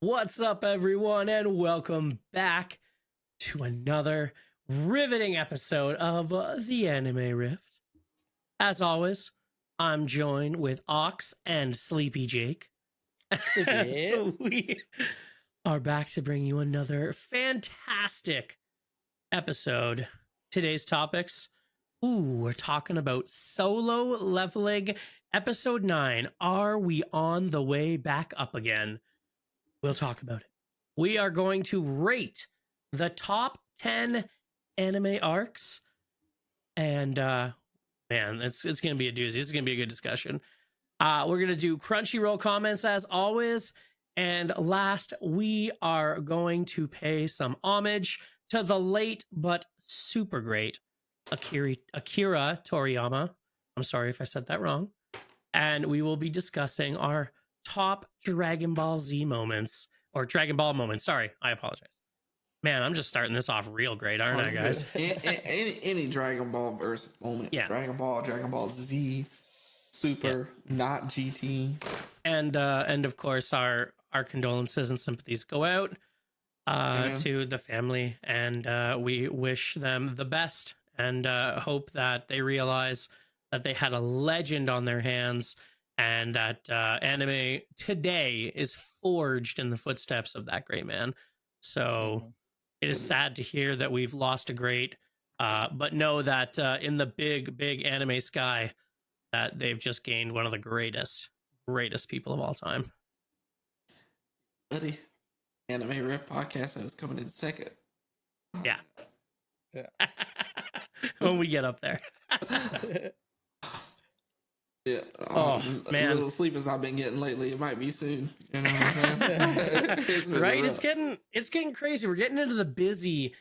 What's up, everyone, and welcome back to another riveting episode of the Anime Rift. As always, I'm joined with Ox and Sleepy Jake. We are back to bring you another fantastic episode. Today's topics, we're talking about Solo Leveling Episode 9. Are we on the way back up again? We'll talk about it. We are going to rate the top 10 anime arcs. And man, it's going to be a doozy. This is going to be a good discussion. We're going to do Crunchyroll comments as always. And last, we are going to pay some homage to the late but super great Akira Toriyama. I'm sorry if I said that wrong. And we will be discussing our top Dragon Ball Z moments, or Dragon Ball moments. Sorry, I apologize. Man, I'm just starting this off real great, aren't I, guys? any Dragon Ball verse moment. Yeah. Dragon Ball Z, Super, not GT. And of course, our condolences and sympathies go out to the family, and we wish them the best, and hope that they realize that they had a legend on their hands, and that anime today is forged in the footsteps of that great man. So it is sad to hear that we've lost a great, but know that in the big anime sky, that they've just gained one of the greatest people of all time. Buddy, Anime Ref podcast is coming in second. Yeah. When we get up there. Yeah. Man. A little sleep as I've been getting lately. It might be soon. You know what I'm saying? Right? It's getting crazy. We're getting into the busy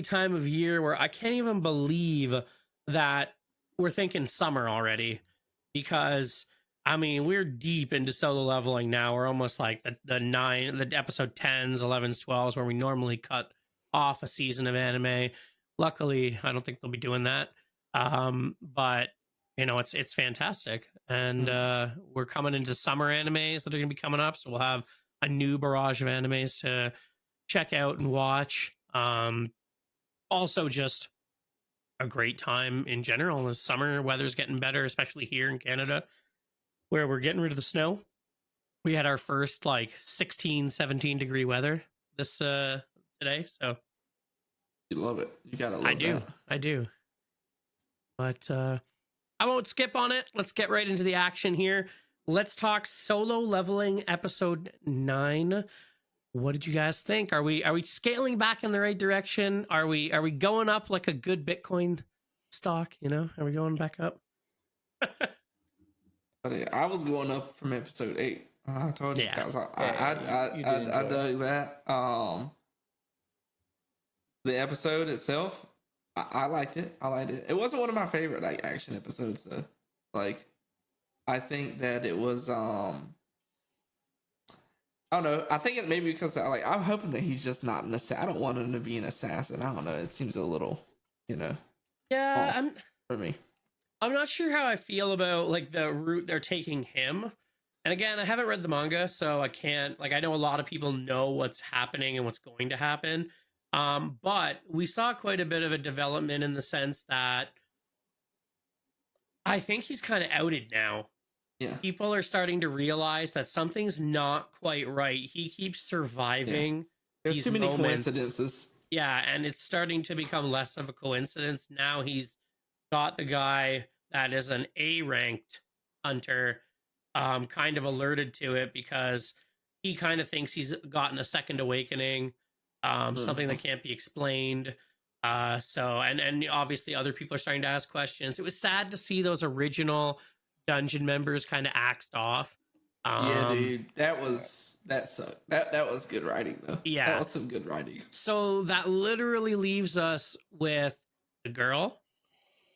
time of year where I can't even believe that we're thinking summer already, because I mean, we're deep into Solo Leveling now. We're almost like the episode 10s, 11s, 12s, where we normally cut off a season of anime. Luckily, I don't think they'll be doing that. But you know, it's fantastic. And we're coming into summer animes that are going to be coming up. So we'll have a new barrage of animes to check out and watch. Also, just a great time in general. The summer weather's getting better, especially here in Canada, where we're getting rid of the snow. We had our first like 16, 17 degree weather this today. So you love it. You gotta love it. I do. But I won't skip on it. Let's get right into the action here. Let's talk Solo Leveling Episode 9. What did you guys think? Are we scaling back in the right direction? Are we going up like a good Bitcoin stock? You know, are we going back up? I was going up from episode 8. I told you guys. I dug that. The episode itself, I liked it. It wasn't one of my favorite like action episodes though. Like, I think that it was I don't know. I think it maybe because I'm hoping that he's just not an assassin. I don't want him to be an assassin. I don't know. It seems a little, Yeah, for me. I'm not sure how I feel about like the route they're taking him. And again, I haven't read the manga, so I can't I know a lot of people know what's happening and what's going to happen. But we saw quite a bit of a development in the sense that I think he's kind of outed now. Yeah. People are starting to realize that something's not quite right. He keeps surviving. Yeah. There's too many coincidences. Yeah, and it's starting to become less of a coincidence. Now he's got the guy that is an A-ranked hunter kind of alerted to it because he kind of thinks he's gotten a second awakening, something that can't be explained. So obviously other people are starting to ask questions. It was sad to see those original dungeon members kind of axed off. Yeah, dude, that sucked. That was good writing though. Yeah, that was some good writing. So that literally leaves us with the girl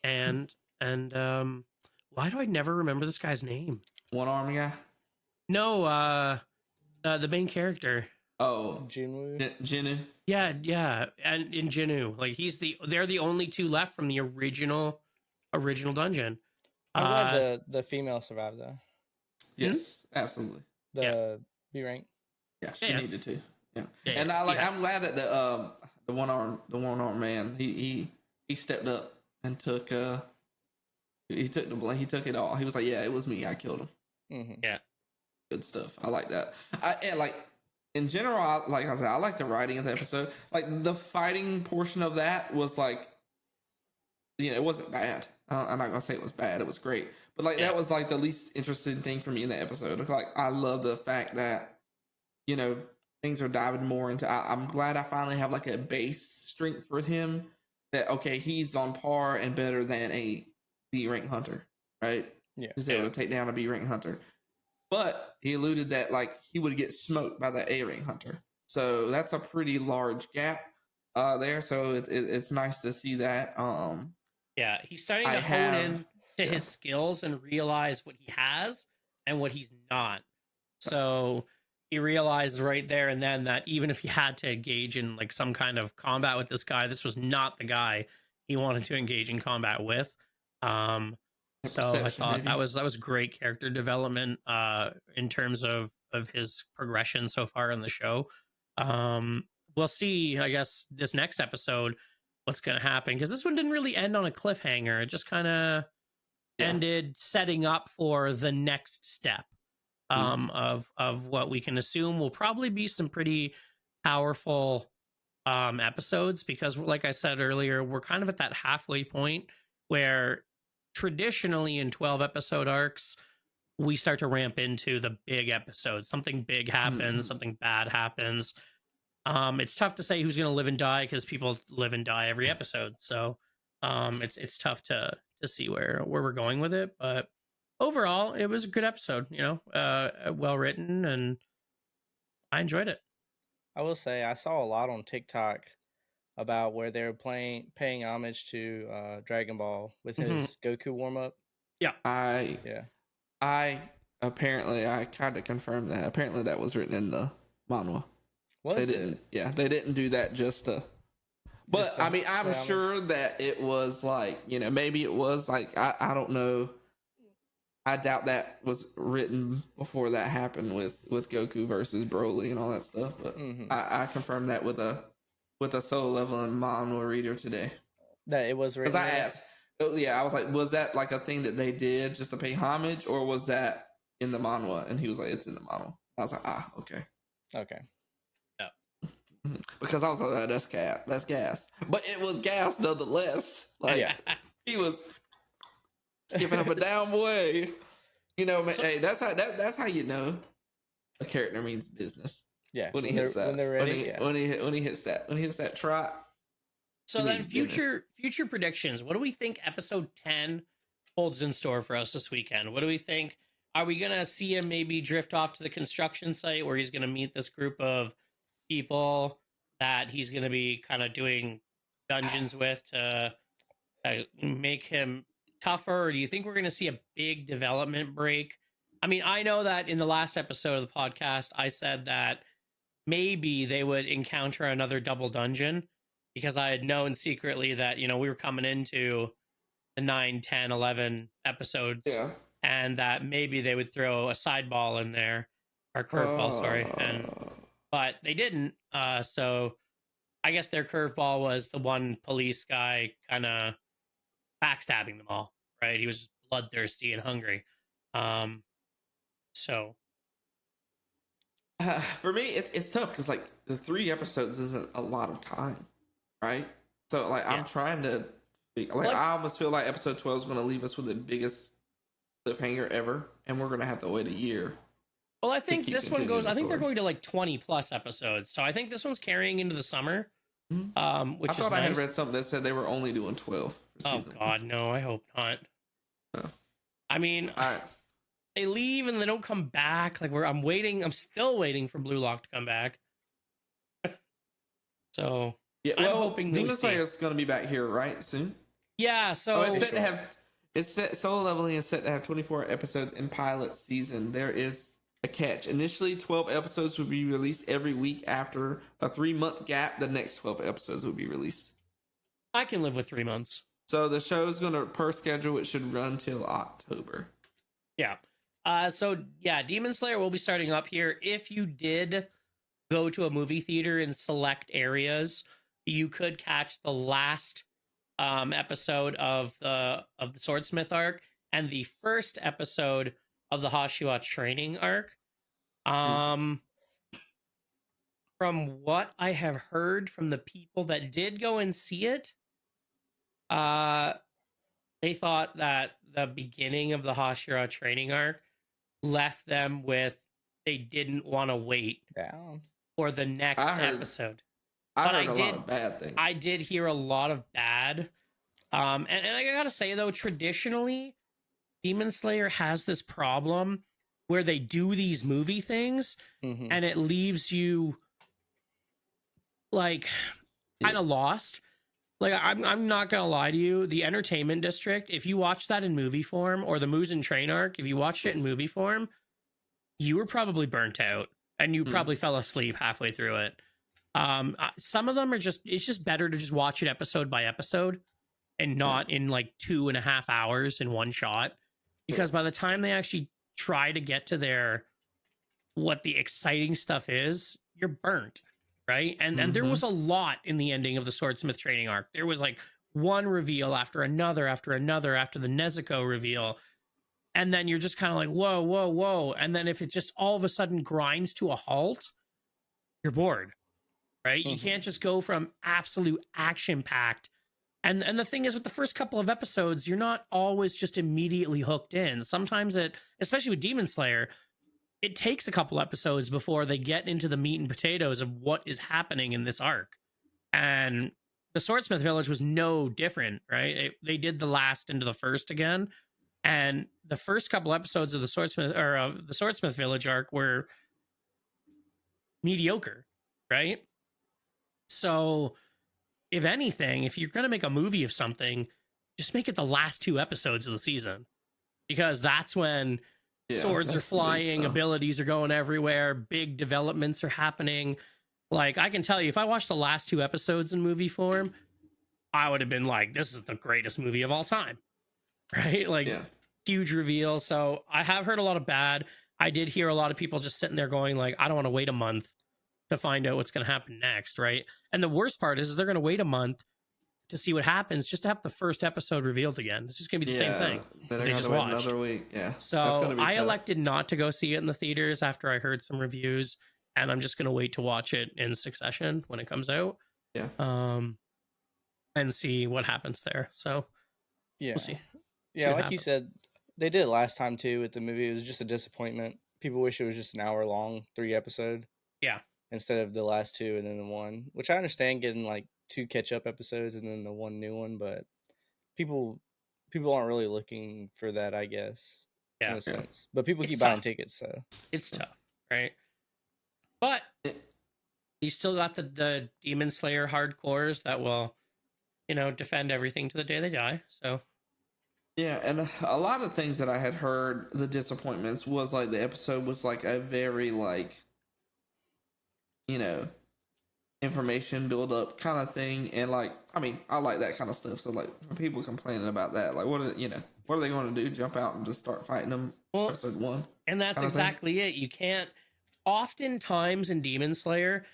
and why do I never remember this guy's name? One arm guy? No, the main character. Oh, Jinwoo. Yeah, and in Jinwoo, like they're the only two left from the original dungeon. I'm glad the female survived though. Yes, absolutely. The B rank. Yeah, she Yeah. needed to. Yeah. Yeah, And yeah. I'm glad that the one arm man, he stepped up and took he took the blame. He took it all. He was like, "Yeah, it was me. I killed him." Yeah. Good stuff. I like that. And like in general, like I said, I like the writing of the episode. Like the fighting portion of that was like, it wasn't bad. I'm not gonna say it was bad. It was great. But like that was like the least interesting thing for me in the episode. Like I love the fact that things are diving more into. I'm glad I finally have like a base strength with him. That okay, he's on par and better than a B rank hunter, right? Yeah. He's able to take down a B rank hunter. But he alluded that like he would get smoked by the A rank hunter. So that's a pretty large gap there. So it's nice to see that. Yeah, he's starting to hone in to his skills and realize what he has and what he's not. So he realized right there and then that even if he had to engage in like some kind of combat with this guy, this was not the guy he wanted to engage in combat with. So I thought that was great character development in terms of his progression so far in the show. We'll see, I guess, this next episode what's going to happen, because this one didn't really end on a cliffhanger. It just kind of ended setting up for the next step of what we can assume will probably be some pretty powerful episodes, because like I said earlier, we're kind of at that halfway point where traditionally in 12 episode arcs we start to ramp into the big episodes. Something big happens, something bad happens. It's tough to say who's going to live and die because people live and die every episode. So it's tough to see where we're going with it. But overall, it was a good episode, well written, and I enjoyed it. I will say I saw a lot on TikTok about where they're paying homage to Dragon Ball with his Goku warm up. Yeah. I apparently I kind of confirmed that. Apparently that was written in the manhwa. Was they didn't? It? Yeah, they didn't do that just to. But Just to, I mean, I'm sure that it was like, maybe it was like I don't know. I doubt that was written before that happened with Goku versus Broly and all that stuff. But I confirmed that with a Solo Leveling manhwa reader today. That it was written. Because I asked, I was like, was that like a thing that they did just to pay homage, or was that in the manhwa? And he was like, it's in the manhwa. I was like, okay. Okay. Because I was like, that's gas. But it was gas nonetheless. Like he was skipping up and down, boy. Man, hey, that's how you know a character means business. Yeah. When he hits that. When they're ready. When he hits that trot. So then future predictions. What do we think episode 10 holds in store for us this weekend? What do we think? Are we going to see him maybe drift off to the construction site where he's going to meet this group of people that he's going to be kind of doing dungeons with to make him tougher? Or do you think we're going to see a big development break? I mean, I know that in the last episode of the podcast, I said that maybe they would encounter another double dungeon, because I had known secretly that, we were coming into the 9, 10, 11 episodes, and that maybe they would throw a sideball in there, or curveball, sorry. But they didn't. So I guess their curveball was the one police guy kind of backstabbing them all, right? He was bloodthirsty and hungry. So for me, it's tough because like the 3 episodes isn't a lot of time, right? So like I'm trying to I almost feel like episode 12 is going to leave us with the biggest cliffhanger ever, and we're going to have to wait a year. Well, I think this one goes. I think they're going to like 20 plus episodes, so I think this one's carrying into the summer. Which I thought I had read something that said they were only doing 12. Oh God, no! I hope not. No. I mean, they leave and they don't come back. Like I'm waiting. I'm still waiting for Blue Lock to come back. So yeah, well, I'm hoping Demon Slayer is going to be back here right soon. Yeah. So it's set to have. It's set. Solo Leveling is set to have 24 episodes in pilot season. There is a catch. Initially, 12 episodes would be released every week. After a 3-month gap, the next 12 episodes will be released. I can live with 3 months. So the show is going to, per schedule, it should run till October. Yeah. So Demon Slayer will be starting up here. If you did go to a movie theater in select areas, you could catch the last episode of the Swordsmith arc and the first episode of the Hashiwa training arc. From what I have heard from the people that did go and see it, they thought that the beginning of the Hashira training arc left them with they didn't want to wait Down. for the next episode. I But heard a lot of bad things. I did hear a lot of bad. And I gotta say though, traditionally, Demon Slayer has this problem where they do these movie things and it leaves you like kind of lost. Like I'm not gonna lie to you, the Entertainment District, if you watch that in movie form, or the Musen Train arc, if you watched it in movie form, you were probably burnt out and you probably fell asleep halfway through it. Some of them are it's just better to just watch it episode by episode and not in like 2.5 hours in one shot, because by the time they actually try to get to what the exciting stuff is, you're burnt. Right. And there was a lot in the ending of the Swordsmith training arc. There was like one reveal after another, after the Nezuko reveal. And then you're just kind of like, whoa, whoa, whoa. And then if it just all of a sudden grinds to a halt, you're bored. Right. You can't just go from absolute action packed. And the thing is, with the first couple of episodes, you're not always just immediately hooked in. Sometimes especially with Demon Slayer, it takes a couple episodes before they get into the meat and potatoes of what is happening in this arc. And the Swordsmith Village was no different, right? They did the last into the first again. And the first couple episodes of the Swordsmith Village arc were mediocre, right? So if anything, if you're going to make a movie of something, just make it the last 2 episodes of the season, because that's when swords are flying, abilities are going everywhere, big developments are happening. Like, I can tell you, if I watched the last 2 episodes in movie form, I would have been like, this is the greatest movie of all time. Right? Like, huge reveal. So I have heard a lot of bad. I did hear a lot of people just sitting there going like, I don't want to wait a month to find out what's going to happen next. Right? And the worst part is they're going to wait a month to see what happens just to have the first episode revealed again. It's just gonna be the same thing. Then they just wait another week. Yeah. So I elected not to go see it in the theaters after I heard some reviews, and I'm just gonna wait to watch it in succession when it comes out. Yeah. And see what happens there. So yeah, we'll see. Yeah, like you said, they did it last time too with the movie. It was just a disappointment. People wish it was just an hour long, 3 episode. Yeah. Instead of the last 2 and then the 1, which I understand getting like 2 catch-up episodes and then the 1 new one, but people aren't really looking for that, I guess. Yeah. In a sense. But people keep tough. buying tickets, so it's tough, right? But you still got the Demon Slayer hardcores that will, defend everything to the day they die. So yeah, and a lot of things that I had heard, the disappointments was like the episode was like a very like, information build up kind of thing, and like, I mean, I like that kind of stuff. So like, people complaining about that, like, what are they going to do? Jump out and just start fighting them? Episode 1, and that's exactly it. You can't. Oftentimes in Demon Slayer,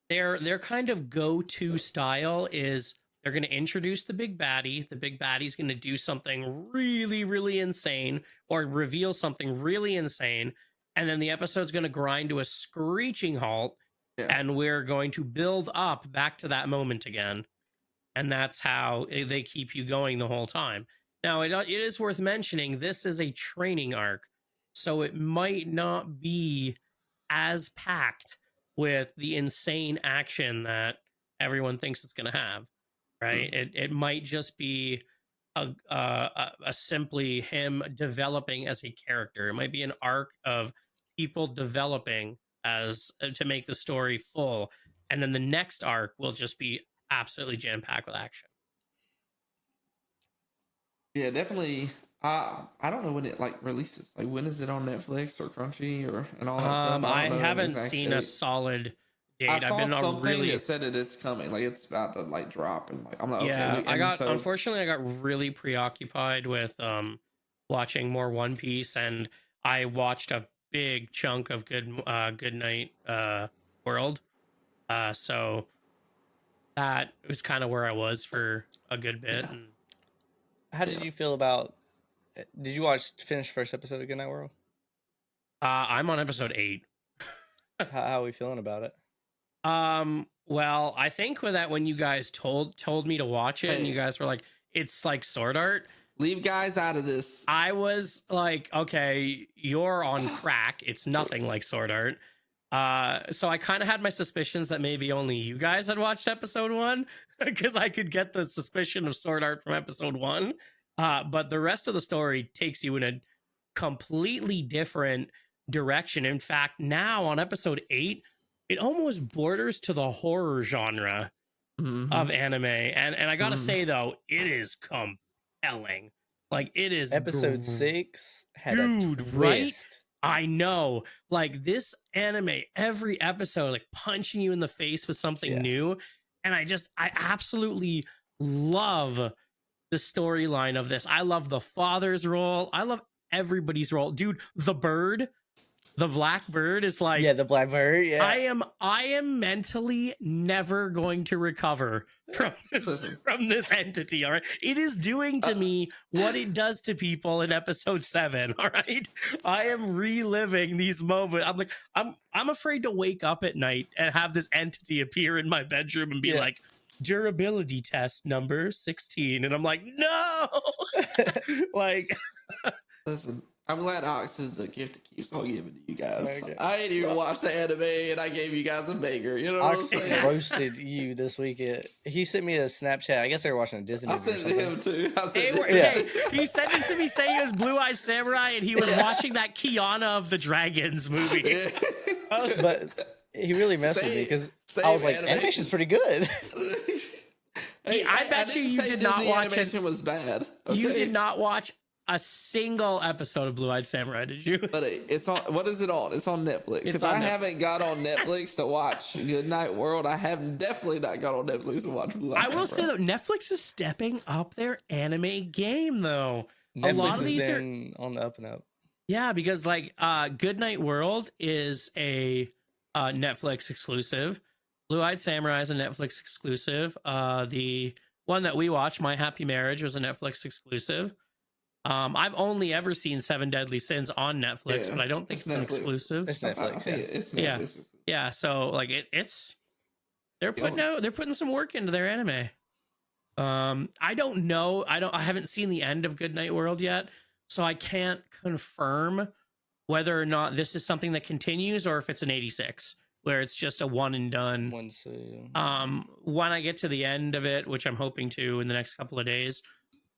their kind of go-to style is they're going to introduce the big baddie. The big baddie's going to do something really, really insane or reveal something really insane, and then the episode's going to grind to a screeching halt. And we're going to build up back to that moment again. And that's how they keep you going the whole time. Now, it is worth mentioning, this is a training arc. So it might not be as packed with the insane action that everyone thinks it's going to have. Right? It might just be a simply him developing as a character. It might be an arc of people developing as to make the story full, and then the next arc will just be absolutely jam-packed with action. Yeah, definitely. I don't know when it like releases. Like, when is it on Netflix or Crunchy and all that stuff? I haven't seen a solid date. I saw I've been something that said it's coming, like it's about to like drop, and like I'm like, okay. Unfortunately, I got really preoccupied with watching more One Piece, and I watched a big chunk of Good Night World. So that was kind of where I was for a good bit. And How did you feel about? Did you finish first episode of Goodnight World? I'm on episode 8. How are we feeling about it? Well, I think with that when you guys told me to watch it and you guys were like, it's like Sword Art. Leave guys out of this. I was like, okay, you're on crack. It's nothing like Sword Art. So I kind of had my suspicions that maybe only you guys had watched episode 1 because I could get the suspicion of Sword Art from episode 1. But the rest of the story takes you in a completely different direction. In fact, now on episode 8, it almost borders to the horror genre of anime. And I gotta say though, it is compelling. Like it is Episode 6 had dude, a twist. right? I know. Like this anime, every episode, like punching you in the face with something new. And I absolutely love the storyline of this. I love the father's role. I love everybody's role. Dude, the bird, the black bird is like, the black bird. Yeah, I am mentally never going to recover from this entity. All right, it is doing to me what it does to people in episode 7. All right, I am reliving these moments. I'm like, I'm afraid to wake up at night and have this entity appear in my bedroom and be like, durability test number 16, and I'm like, no. Like, listen, I'm glad Ox is the gift that keeps on giving to you guys. Okay. I didn't even watch the anime, and I gave you guys a banger. You know what I'm Ox saying? roasted you this weekend. He sent me a Snapchat. I guess they were watching a Disney I movie or sent it to something. him too. He sent it to me saying it was Blue Eyed Samurai, and he was watching that Kiana of the Dragons movie. But he really messed with me because I was like, animation's pretty good. Hey, I bet you did not watch it. Animation was bad. Okay? You did not watch a single episode of Blue Eyed Samurai, did you? But it's on. What is it on? It's on Netflix. It's if on I Netflix. haven't got on Netflix to watch Goodnight World, I have definitely not got on Netflix to watch Blue Eyed I will say Samurai. though, Netflix is stepping up their anime game though. Netflix a lot of has these been on the up and up. Yeah, because like Goodnight World is a Netflix exclusive. Blue Eyed Samurai is a Netflix exclusive. The one that we watched, My Happy Marriage, was a Netflix exclusive. I've only ever seen Seven Deadly Sins on Netflix, but I don't think it's an exclusive. It's I Netflix. think it's Netflix. Yeah, so like they're putting some work into their anime. I don't know. I haven't seen the end of Goodnight World yet, so I can't confirm whether or not this is something that continues or if it's an 86 where it's just a one and done. When I get to the end of it, which I'm hoping to in the next couple of days,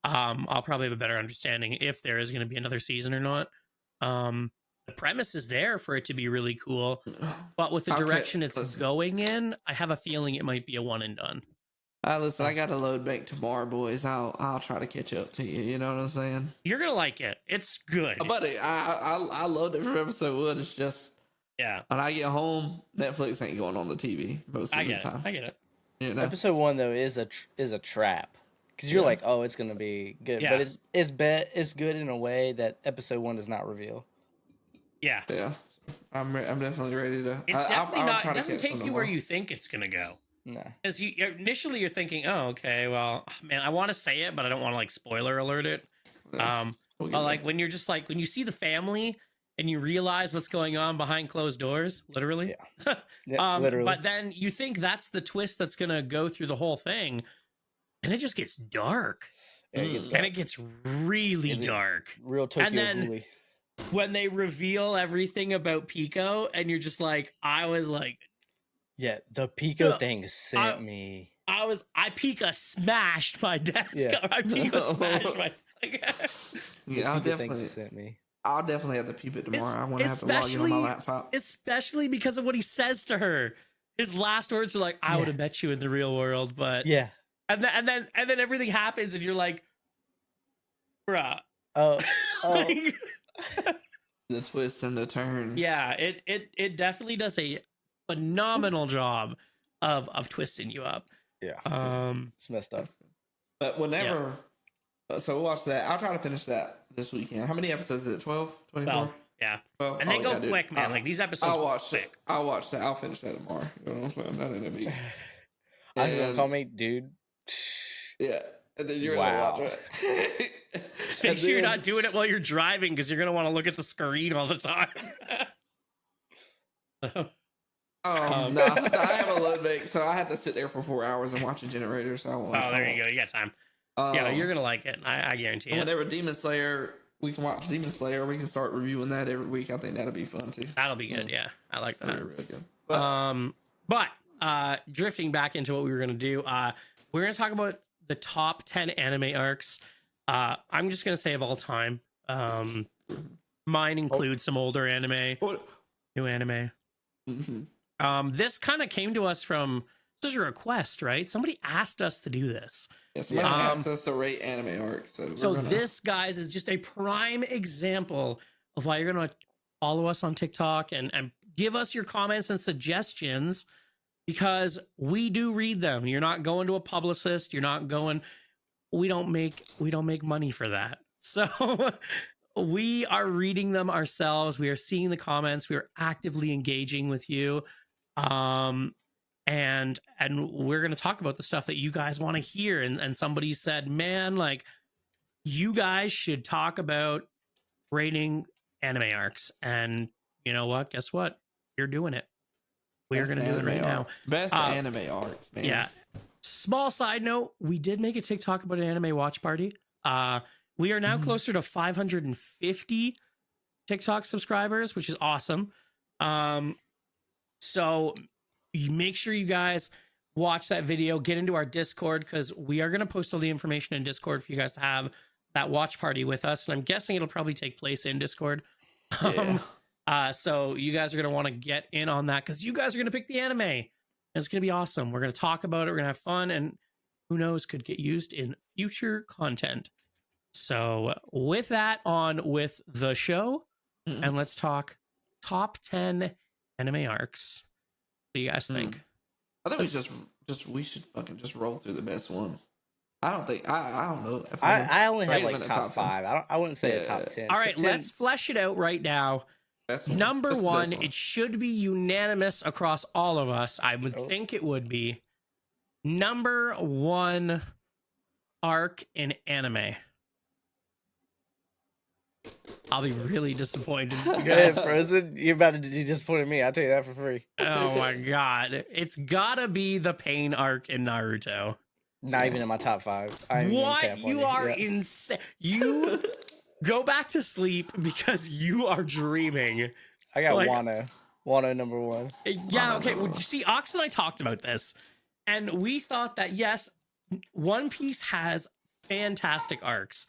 I'll probably have a better understanding if there is going to be another season or not. The premise is there for it to be really cool, but with the direction it's going in, I have a feeling it might be a one and done. Listen, I got a load bank tomorrow, boys. I'll try to catch up to you. You know what I'm saying? You're gonna like it. It's good, buddy. I loved it from episode 1. It's just when I get home, Netflix ain't going on the TV most of the time. I get it. You know? Episode 1 though is a trap because you're like, oh, it's gonna be good, but it's good in a way that episode 1 does not reveal. Yeah. I'm definitely ready to. It's definitely not. It doesn't take you where you think it's gonna go. No, because initially you're thinking, oh, okay, well, man, I want to say it, but I don't want to like spoiler alert it. But like when you're just like when you see the family and you realize what's going on behind closed doors, literally. Literally. But then you think that's the twist that's gonna go through the whole thing, and it just gets dark. It gets really dark. Real Tokyo and then Ghoul-y. When they reveal everything about Pico, and you're just like, I was like. Yeah, the Pico thing sent me. Pico smashed my desk. Yeah. I Pico smashed my. I'll definitely sent me. I'll definitely have to peep it tomorrow. I want to have to log in on my laptop, especially because of what he says to her. His last words are like, "I would have met you in the real world," but and then everything happens, and you're like, "Bruh." Like, the twists and the turns. Yeah, it definitely does a phenomenal job of twisting you up. It's messed up. But whenever so we'll watch that. I'll try to finish that this weekend. How many episodes is it? 12? 24? Yeah. Well, And they go dude. quick, man. Like these episodes I'll go watch quick. it. I'll watch that. I'll finish that tomorrow. You know what I'm saying? That ain't a big. I was gonna And- call me dude. Yeah, and then you're Wow. gonna watch it. Just make And sure you're then- not doing it while you're driving because you're gonna want to look at the screen all the time. No, I have a load bank, so I had to sit there for 4 hours and watch a generator. So I won't. Oh, there you go. You got time. Yeah, you're gonna like it. I guarantee And it. whenever Demon Slayer, we can watch Demon Slayer. We can start reviewing that every week. I think that'll be fun too. That'll be good. Yeah, I like that. That'll be really good. But, Drifting back into what we were gonna do, we're gonna talk about the top 10 anime arcs. I'm just gonna say of all time. Mine includes some older anime, new anime. mm-hmm. This kind of came to us from, this is a request, right? Somebody asked us to do this. Yeah, somebody asked us to rate anime arcs. So This, guys, is just a prime example of why you're gonna follow us on TikTok and give us your comments and suggestions, because we do read them. You're not going to a publicist. You're not going. We don't make money for that. So we are reading them ourselves. We are seeing the comments. We are actively engaging with you. And we're going to talk about the stuff that you guys want to hear. And somebody said, man, like, you guys should talk about rating anime arcs. And you know what? Guess what? You're doing it. We're going to do it right now. Best anime arcs, man. Yeah. Small side note, we did make a TikTok about an anime watch party. We are now closer to 550 TikTok subscribers, which is awesome. So you make sure you guys watch that video, get into our Discord, because we are going to post all the information in Discord for you guys to have that watch party with us. And I'm guessing it'll probably take place in Discord. So you guys are going to want to get in on that, because you guys are going to pick the anime. And it's going to be awesome. We're going to talk about it. We're going to have fun. And who knows, could get used in future content. So with that, on with the show. And let's talk top 10 anime arcs. What do you guys think? I think we should fucking just roll through the best ones. I don't think I don't know. If I only have rate them in like the top 5. I wouldn't say a top 10. All right, Top 10 let's flesh it out right now. Best ones. Number What's the best one, one? it should be unanimous across all of us. I would think it would be. Number one arc in anime. I'll be really disappointed in you Yeah, guys. Frozen, you're about to be disappointed in me. I'll tell you that for free. Oh my god. It's gotta be the pain arc in Naruto. Not even in my top 5. I ain't even What? cap on You are Yeah. insane. You go back to sleep because you are dreaming. I got like- Wano. Wano number 1. Yeah, okay. Well, you see, Ox and I talked about this, and we thought that, yes, One Piece has fantastic arcs,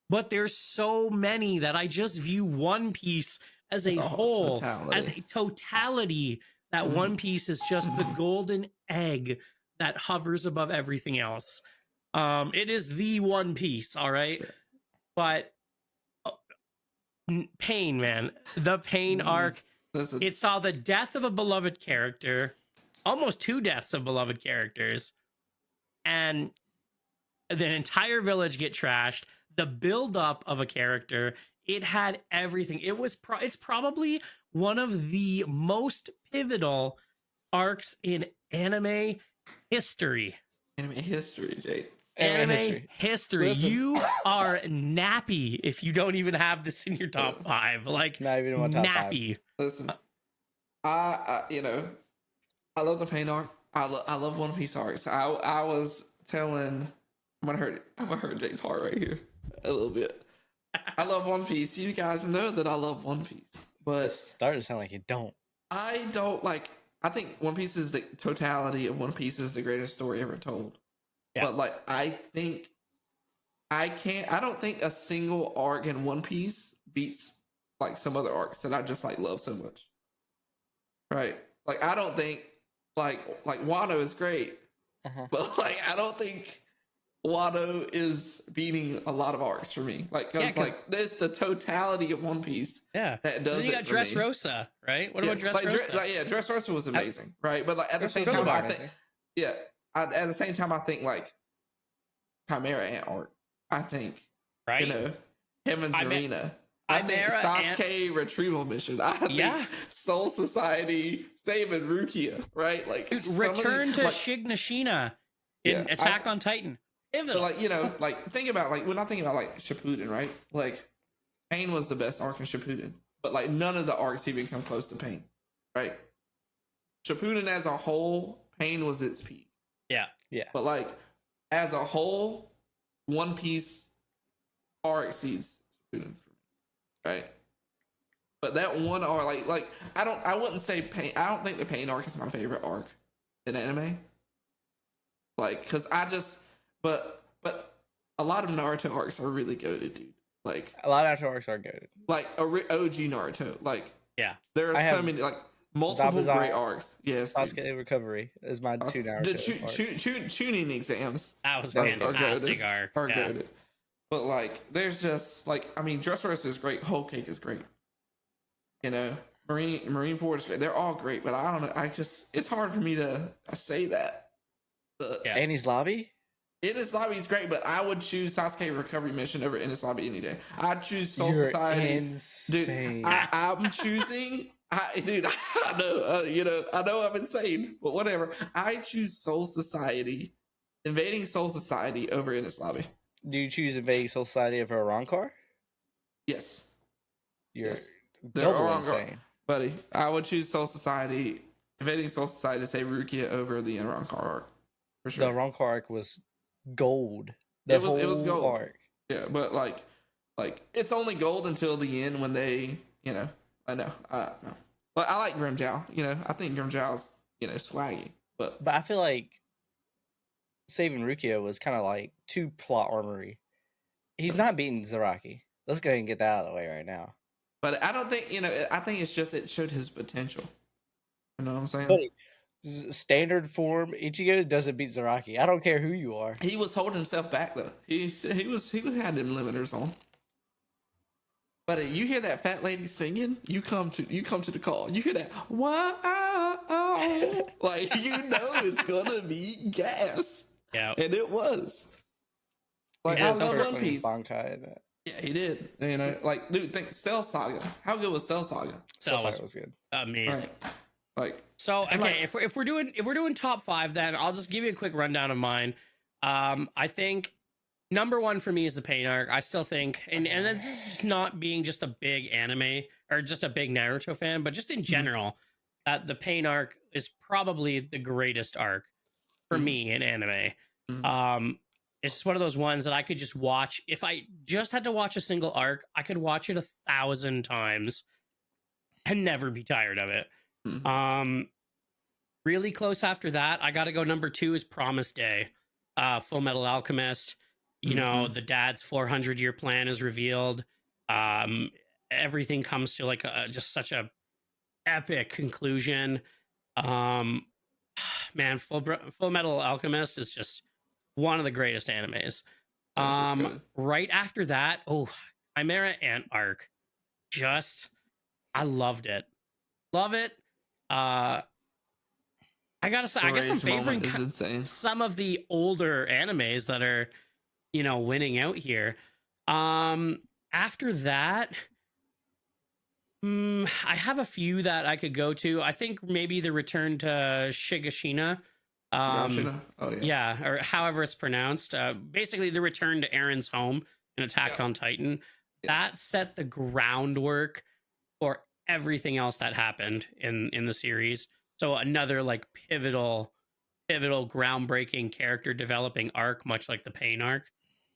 but there's so many that I just view One Piece as a whole, as a totality, that One Piece is just the golden egg that hovers above everything else. It is the One Piece, all right? But Pain, man. The Pain arc. Listen, It saw the death of a beloved character, almost 2 deaths of beloved characters, and the entire village get trashed. The buildup of a character, it had everything. It was it's probably one of the most pivotal arcs in anime history. anime history, Jake. Anime history. Listen. You are nappy if you don't even have this in your top 5. Like, Not even in my top 5. nappy. Listen, I I love the pain arc. I love One Piece arcs. I was telling, I'm gonna hurt Jake's heart right here a little bit. I love One Piece. You guys know that I love One Piece, but It's starting to sound like you don't. I don't like. I think One Piece is the totality of One Piece is the greatest story ever told. Yeah. But like, I don't think a single arc in One Piece beats like some other arcs that I just like love so much. Right? Like, I don't think like Wano is great, but like I don't think Wano is beating a lot of arcs for me. Like, cause like there's the totality of One Piece. Yeah. That does. Then you it got for Dress me. Rosa, right? What about Dress like, Rosa? Dress Rosa was amazing, right? But like at the same Rosa time, I was think, at the same time, I think like Chimera Ant arc. I think, right? him and I Serena. I think Chimera and- Sasuke retrieval mission. I think Soul Society saving Rukia, right? Like Return to Shignashina in Attack on Titan. But like, you know, like think about like when I think about like Shippuden, right? Like Pain was the best arc in Shippuden, but like none of the arcs even come close to Pain, right? Shippuden as a whole, Pain was its peak. Yeah. But like as a whole, One Piece far exceeds Shippuden, right? But that one arc, like I wouldn't say Pain. I don't think the Pain arc is my favorite arc in anime. Like, cause but a lot of Naruto arcs are really goated, dude. Like a lot of Naruto arcs are goated. Like OG Naruto. Like there are so many like multiple Zabuza, great arcs. Yes, Sasuke Recovery is my two Naruto. Tuning exams. That was fantastic arc. Are goated. But like, there's just like, I mean, Dressrosa is great. Whole Cake is great. You know, Marine Ford is great. They're all great, but I don't know. It's hard for me to say that. Annie's Lobby. Enies Lobby is great, but I would choose Sasuke Recovery Mission over Enies Lobby any day. I'd choose Soul Society. Insane. Dude, I'm choosing. I know, you know, I know I'm insane, but whatever. I choose Soul Society, Invading Soul Society over Enies Lobby. Do you choose Invading Soul Society over Arankar? Yes. You're double insane. Buddy, I would choose Soul Society, Invading Soul Society to say Rukia over the Arankar arc. For sure. The Arankar arc was gold. It was gold. Arc. Yeah, but like it's only gold until the end when they, you know, I know. No. But I like Grimmjow, you know. I think Grimmjow's, you know, swaggy. But I feel like saving Rukia was kind of like too plot armory. He's not beating Zaraki. Let's go ahead and get that out of the way right now. But I don't think, you know, I think it's just it showed his potential. You know what I'm saying? But standard form, Ichigo doesn't beat Zaraki. I don't care who you are. He was holding himself back though. He had them limiters on. But you hear that fat lady singing, you come to the call. You hear that wow, like you know it's gonna be gas. Yeah, and it was. Like I love One Piece. Bankai in that. Yeah, he did. You know, like dude, think Cell Saga. How good was Cell Saga? Cell Saga was good. Amazing. Right. Like so, okay, like, if we're doing top 5, then I'll just give you a quick rundown of mine. I think number 1 for me is the Pain arc. I still think, and this is just not being just a big anime or just a big Naruto fan, but just in general, the Pain arc is probably the greatest arc for me in anime. It's just one of those ones that I could just watch. If I just had to watch a single arc, I could watch it 1,000 times and never be tired of it. Really close after that, I got to go number 2 is Promise Day. Full Metal Alchemist. You know, the dad's 400-year plan is revealed. Everything comes to like just such a epic conclusion. Man, Full Metal Alchemist is just one of the greatest animes. Right after that, Chimera Ant arc. Just, I loved it. Love it. I gotta say, I guess I'm favoring some of the older animes that are, you know, winning out here. After that, I have a few that I could go to. I think maybe the return to Shigashina. Yeah, or however it's pronounced. Basically, the return to Aaron's home in Attack on Titan. Yes. That set the groundwork for everything else that happened in the series. So another like pivotal, groundbreaking character developing arc, much like the Pain arc,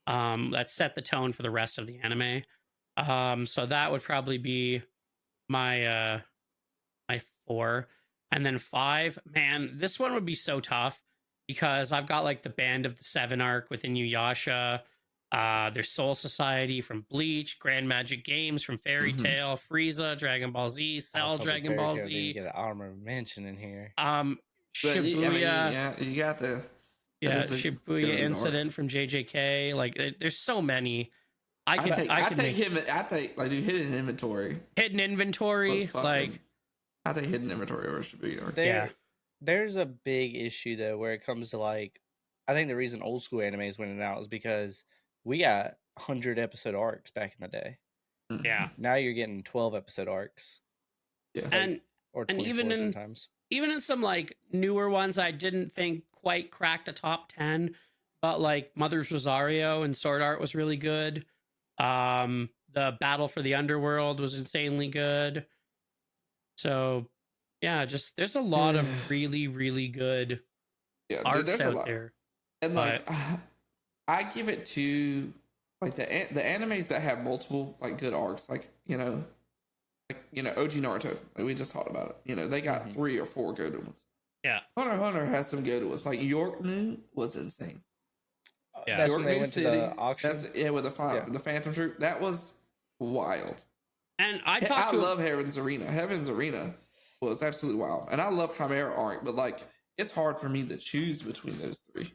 that set the tone for the rest of the anime. So that would probably be my my 4. And then 5, man, this one would be so tough because I've got like the Band of the 7 arc with Inuyasha. There's Soul Society from Bleach, Grand Magic Games from Fairy Tail, Frieza, Dragon Ball Z, Cell, Dragon Ball Z. You get an honorable mention in here. Shibuya. You got the Shibuya incident from JJK. Like, there's so many. I take like Hidden Inventory. Hidden Inventory, like I take Hidden Inventory over Shibuya. There's a big issue though where it comes to like, I think the reason old school anime is winning out is because we got 100 episode arcs back in the day. Yeah. Now you're getting 12 episode arcs, Yeah. And or and 24 even in sometimes. even in some like newer ones I didn't think quite cracked a top 10, but like Mother's Rosario and Sword Art was really good. The Battle for the Underworld was insanely good. So yeah, just there's a lot of really, really good Yeah, dude, arcs there's a out lot. there. And But like I give it to like the animes that have multiple like good arcs, like OG Naruto. Like we just talked about it. They got 3 or 4 good ones. yeah, Hunter x Hunter has some good ones. Like York New was insane. Yeah. That's York when they New went City. to the auction. That's with the Phantom Troop. That was wild. and I I talked to love Heaven's Arena. Heaven's Arena was absolutely wild, and I love Chimera arc. But like, it's hard for me to choose between those 3.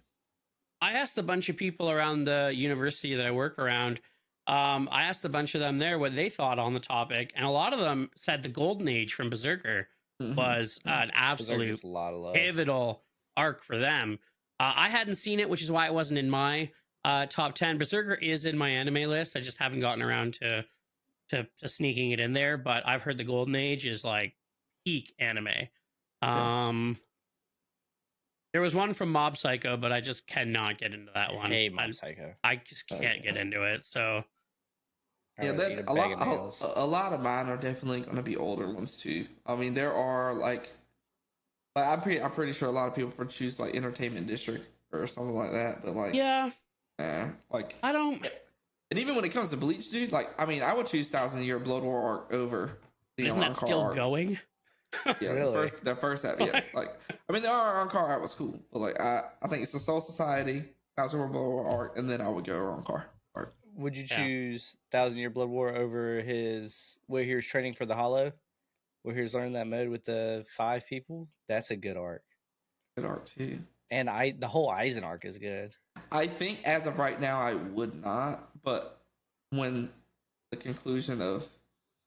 I asked a bunch of people around the university that I work around. I asked a bunch of them there what they thought on the topic, and a lot of them said the Golden Age from Berserker was an Berserk absolute gets a lot of love. pivotal arc for them. I hadn't seen it, which is why it wasn't in my top 10. Berserker is in my anime list. I just haven't gotten around to sneaking it in there, but I've heard the Golden Age is like peak anime. There was one from Mob Psycho, but I just cannot get into that one. Hey, Mob Psycho. I just can't get into it. So I'd Yeah, rather eat that a bag of nails. a lot of mine are definitely going to be older ones too. I mean, there are like I'm pretty sure a lot of people would choose like Entertainment District or something like that. But like, yeah, like I don't. and even when it comes to Bleach, dude, like I mean, I would choose Thousand Year Blood War arc over the Isn't that Arrancar still arc. going? Yeah, Really? the first half, yeah. Like, I mean, the Arrancar art was cool, but like, I think it's the Soul Society, Thousand Year Blood War arc, and then I would go Arrancar arc. Would you Yeah. choose 1,000 Year Blood War over where he was training for the Hollow? Where he was learning that mode with the 5 people? That's a good arc. Good arc too. And the whole Eisen arc is good. I think as of right now, I would not, but when the conclusion of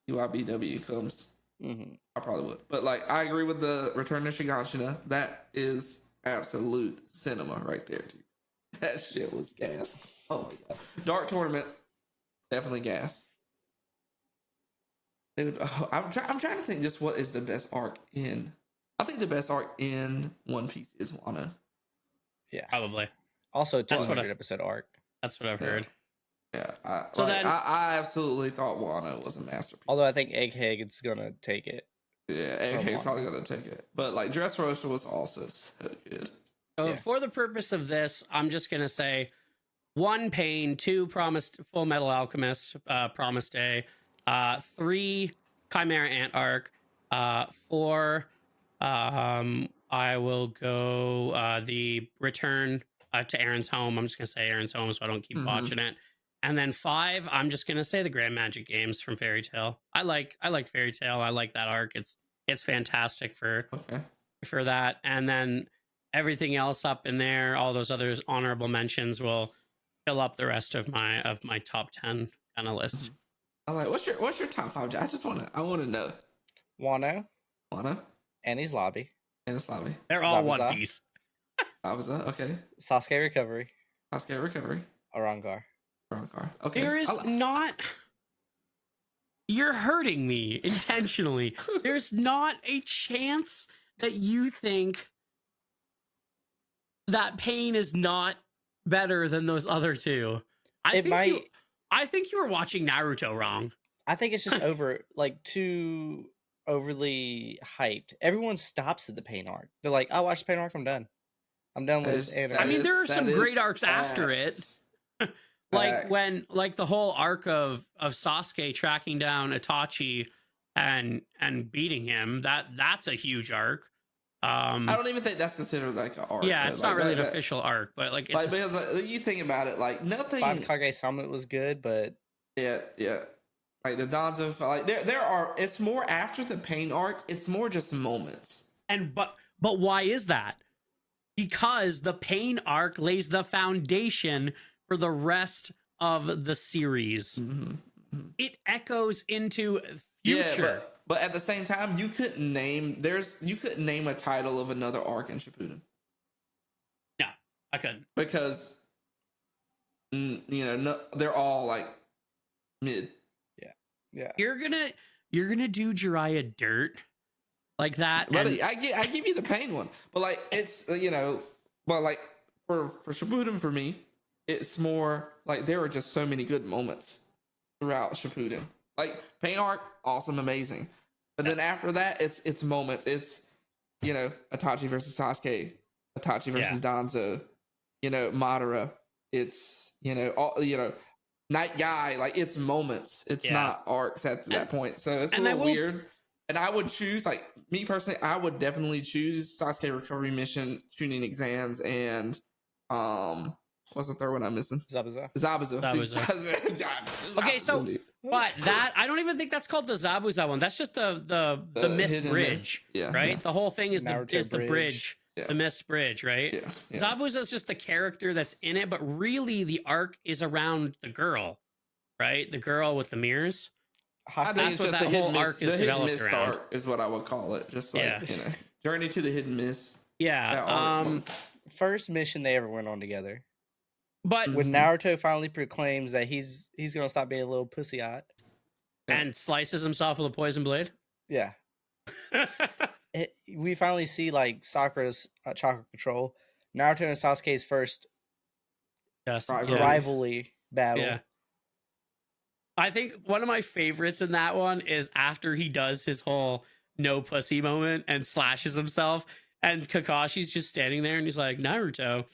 UIBW comes, I probably would. But like, I agree with the Return to Shiganshina. That is absolute cinema right there, dude. That shit was gas. Oh my god. Dark Tournament, definitely gas. Dude, I'm trying to think just what is the best arc in. I think the best arc in One Piece is Wano. Yeah. Probably. Also, a That's what 200 episode arc. That's what I've Yeah. heard. Yeah, I absolutely thought Wano was a masterpiece. Although I think Egghead is going to take it. Yeah, Egghead's probably gonna take it. But like Dressrosa was also so good. So Yeah. for the purpose of this, I'm just gonna say 1 Pain, 2 Promised Full Metal Alchemist, Promised Day, 3 Chimera Ant arc, 4 I will go the Return to Aaron's Home. I'm just gonna say Aaron's Home so I don't keep watching it. And then 5, I'm just gonna say the Grand Magic Games from Fairy Tail. I like Fairy Tail. I like that arc. It's fantastic for that. And then everything else up in there, all those other honorable mentions will fill up the rest of my top 10 kind of list. I like what's your top 5? I want to know. Wano, Annie's Lobby, And Slavi. They're all Zabuza. One Piece. Zabuza, okay. Sasuke Recovery, Sasuke Recovery. Arangar. Arrancar. Okay. There is not. You're hurting me intentionally. There's not a chance that you think that Pain is not better than those other 2. I think you were watching Naruto wrong. I think it's just too overly hyped. Everyone stops at the Pain arc. They're like, I watched the Pain arc, I'm done. I'm done with anime. I mean, there are some great arcs after it. Like when the whole arc of Sasuke tracking down Itachi and beating him, that's a huge arc. I don't even think that's considered like an arc. Yeah, it's not really an official arc, but like it's because you think about it, like nothing. 5 Kage Summit was good, but yeah. Like the Danzo, like there are. It's more after the Pain arc. It's more just moments. But why is that? Because the Pain arc lays the foundation for the rest of the series. It echoes into future. Yeah, but at the same time, you couldn't name a title of another arc in Shippuden. Yeah, I couldn't. Because they're all like mid. Yeah. Yeah. You're gonna do Jiraiya dirt like that. But and- I give you the pain one, but like it's but like for Shippuden for me, it's more like there are just so many good moments throughout Shippuden. Like pain arc, awesome, amazing, but then after that, it's moments. It's Itachi versus Sasuke, Itachi versus Danzo, Madara. It's Night Guy. Like it's moments. It's not arcs at that point. So it's a little weird. And I would choose, like me personally, I would definitely choose Sasuke Recovery Mission, Chunin Exams, and what's the third one I'm missing? Zabuza. Dude, okay, so but that I don't even think that's called the Zabuza one. That's just the mist bridge, right? Yeah. The whole thing is the bridge, the mist bridge, right? Yeah. Zabuza is just the character that's in it, but really the arc is around the girl, right? The girl with the mirrors. I think that's what that whole arc is developed around. Arc is what I would call it. Just like Journey to the Hidden Mist. Yeah. First mission they ever went on together. But when Naruto finally proclaims that he's gonna stop being a little pussy hot and slices himself with a poison blade. Yeah. We finally see like Sakura's chakra control. Naruto and Sasuke's first rivalry battle. Yeah. I think one of my favorites in that one is after he does his whole no pussy moment and slashes himself, and Kakashi's just standing there and he's like, Naruto,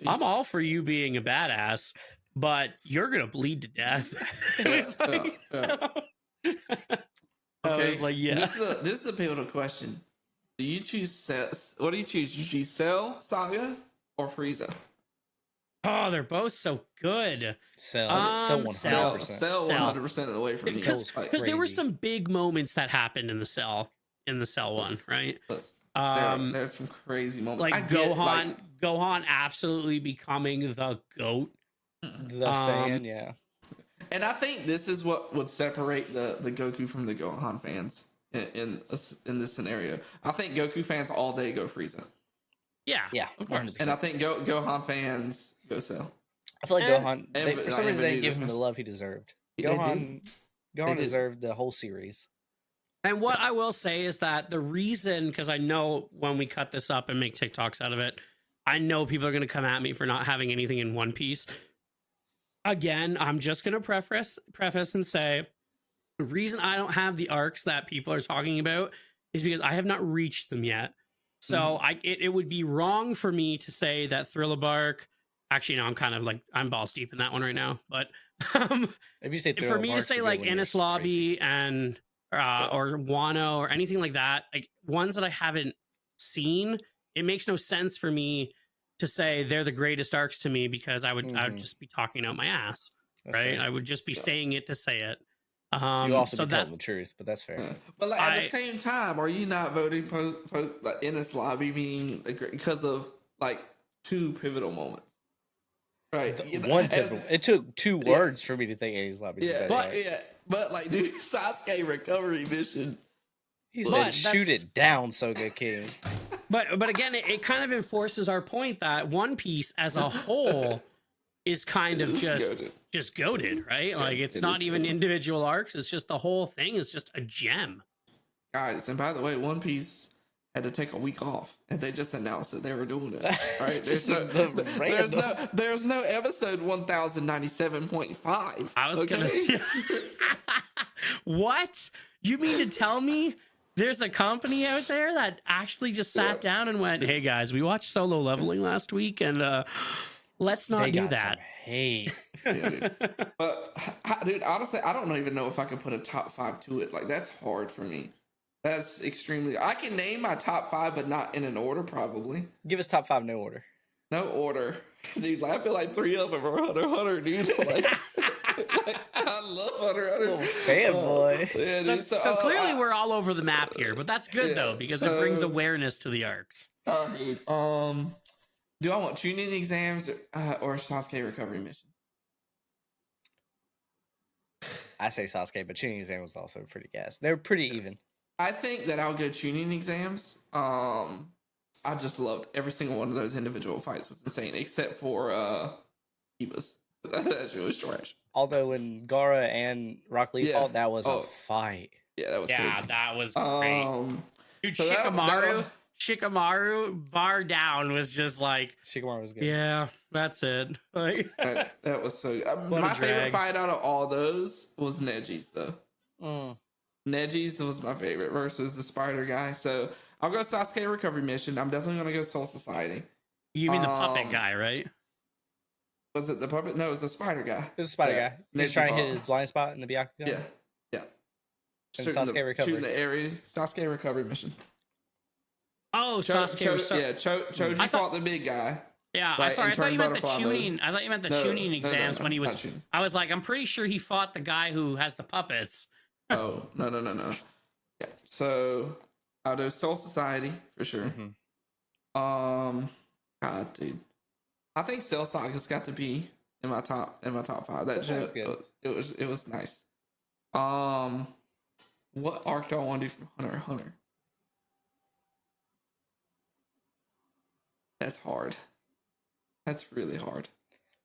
I'm all for you being a badass, but you're gonna bleed to death. Okay. I was like, yeah. This is a pivotal question. Do you choose what do you choose? You choose Cell, Saga, or Frieza? Oh, they're both so good. Cell 100%. Cell 100% away from me. Because there were some big moments that happened in the Cell one, right? There's some crazy moments. Like Gohan absolutely becoming the GOAT. The Saiyan, yeah. And I think this is what would separate the Goku from the Gohan fans in this scenario. I think Goku fans all day go Frieza. Yeah, of course. 100%. And I think Gohan fans go Cell. I feel like Gohan, for some reason, they didn't give him the love he deserved. Gohan deserved the whole series. And what I will say is that the reason, because I know when we cut this up and make TikToks out of it, I know people are going to come at me for not having anything in One Piece. Again, I'm just going to preface and say the reason I don't have the arcs that people are talking about is because I have not reached them yet. So it would be wrong for me to say that Thriller Bark. Actually, no, I'm kind of like I'm balls deep in that one right now. But if you say for me to say like Enies Lobby and or Wano or anything like that, like ones that I haven't seen, it makes no sense for me to say they're the greatest arcs to me because I would just be talking out my ass, that's right? fair. I would just be saying it to say it. You also be telling the truth, but that's fair. Yeah. But like at the same time, are you not voting like Enies Lobby being because of like two pivotal moments? Right. It took two words for me to think Enies Lobby. But like, dude, Sasuke Recovery Mission. He said, "Shoot it down, Soga King." But again, it kind of enforces our point that One Piece as a whole is kind of just goated, right? Like it's not even individual arcs; it's just the whole thing is just a gem. Guys, and by the way, One Piece had to take a week off, and they just announced that they were doing it. All right, there's no episode 1097.5. I was gonna say, what? You mean to tell me there's a company out there that actually just sat down and went, "Hey guys, we watched Solo Leveling last week, and let's not do that." Hey, dude. But dude, honestly, I don't even know if I can put a top 5 to it. Like that's hard for me. That's extremely. I can name my top 5, but not in an order. Probably. Give us top 5, no order. No order, dude. I feel like 3 of them are Hunter, dude. Like, I love Hunter. Little fanboy. Yeah, dude. So clearly we're all over the map here, but that's good though because it brings awareness to the arcs. Dude. Do I want Chunin Exams or Sasuke Recovery Mission? I say Sasuke, but Chunin Exam was also pretty gas. They're pretty even. I think that I'll go Chunin Exams. I just loved every single one of those individual fights. Was insane, except for Kiba's. That shit was trash. although when Gara and Rock Lee Yeah. fought, that was a Oh. fight. Yeah, that was Yeah, crazy. that was great. Dude, so Shikamaru bar down was just like, Shikamaru was good. yeah, that's it. Like that was so good. What a My favorite drag. fight out of all those was Neji's, though. Mm. Neji's was my favorite versus the spider guy. So I'll go Sasuke recovery mission. I'm definitely going to go Soul Society. you mean the puppet guy, right? Was it the puppet? No, it was the spider guy. It was a spider Yeah, guy. He was Neji trying to hit fought. his blind spot in the Byakugan. Yeah. And Sasuke recovery. Shooting the area. Sasuke recovery mission. Oh, Sasuke. Choji fought the big guy. Yeah, Right, sorry. I and thought you meant the turned butterfly tuning. I thought you meant the tuning exams when he not was. tuning. I was like, I'm pretty sure he fought the guy who has the puppets. Oh, no. Yeah. So I'll do Soul Society for sure. Mhm. God, dude. I think Cell Saga's got to be in my top 5. That Cell Saga's shit, it was nice. What arc do I want to do from Hunter x Hunter? That's hard. That's really hard.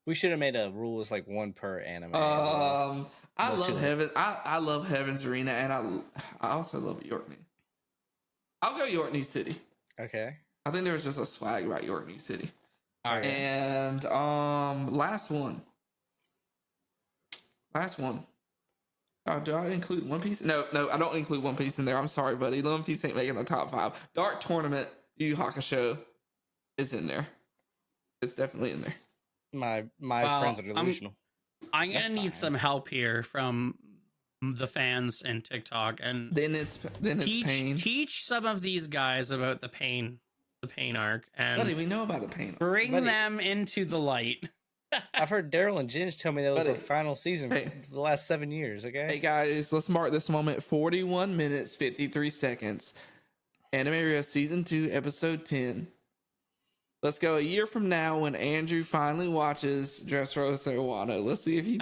We should have made a rule. It's like one per anime. I Those two. love Heaven. I love Heaven's Arena, and I also love Yorkney. I'll go Yorkney City. Okay. I think there was just a swag about Yorkney City. All right. And last one. Do I include One Piece? No, I don't include One Piece in there. I'm sorry, buddy. One Piece ain't making the top 5. Dark Tournament, Yu Yu Hakusho is in there. It's definitely in there. My Well, friends are delusional. I'm That's gonna need fine. some help here from the fans and TikTok, and Then it's pain. teach some of these guys about the pain arc, Buddy, and we know about the pain. bring Buddy. them into the light. I've heard Daryl and Ginge tell me that was Buddy. the final season Hey. for the last 7 years. Okay. Hey guys, let's mark this moment. 41 minutes 53 seconds. Anime Rio season 2, episode 10. Let's go a year from now when Andrew finally watches Dressrosa Wano. Let's see if he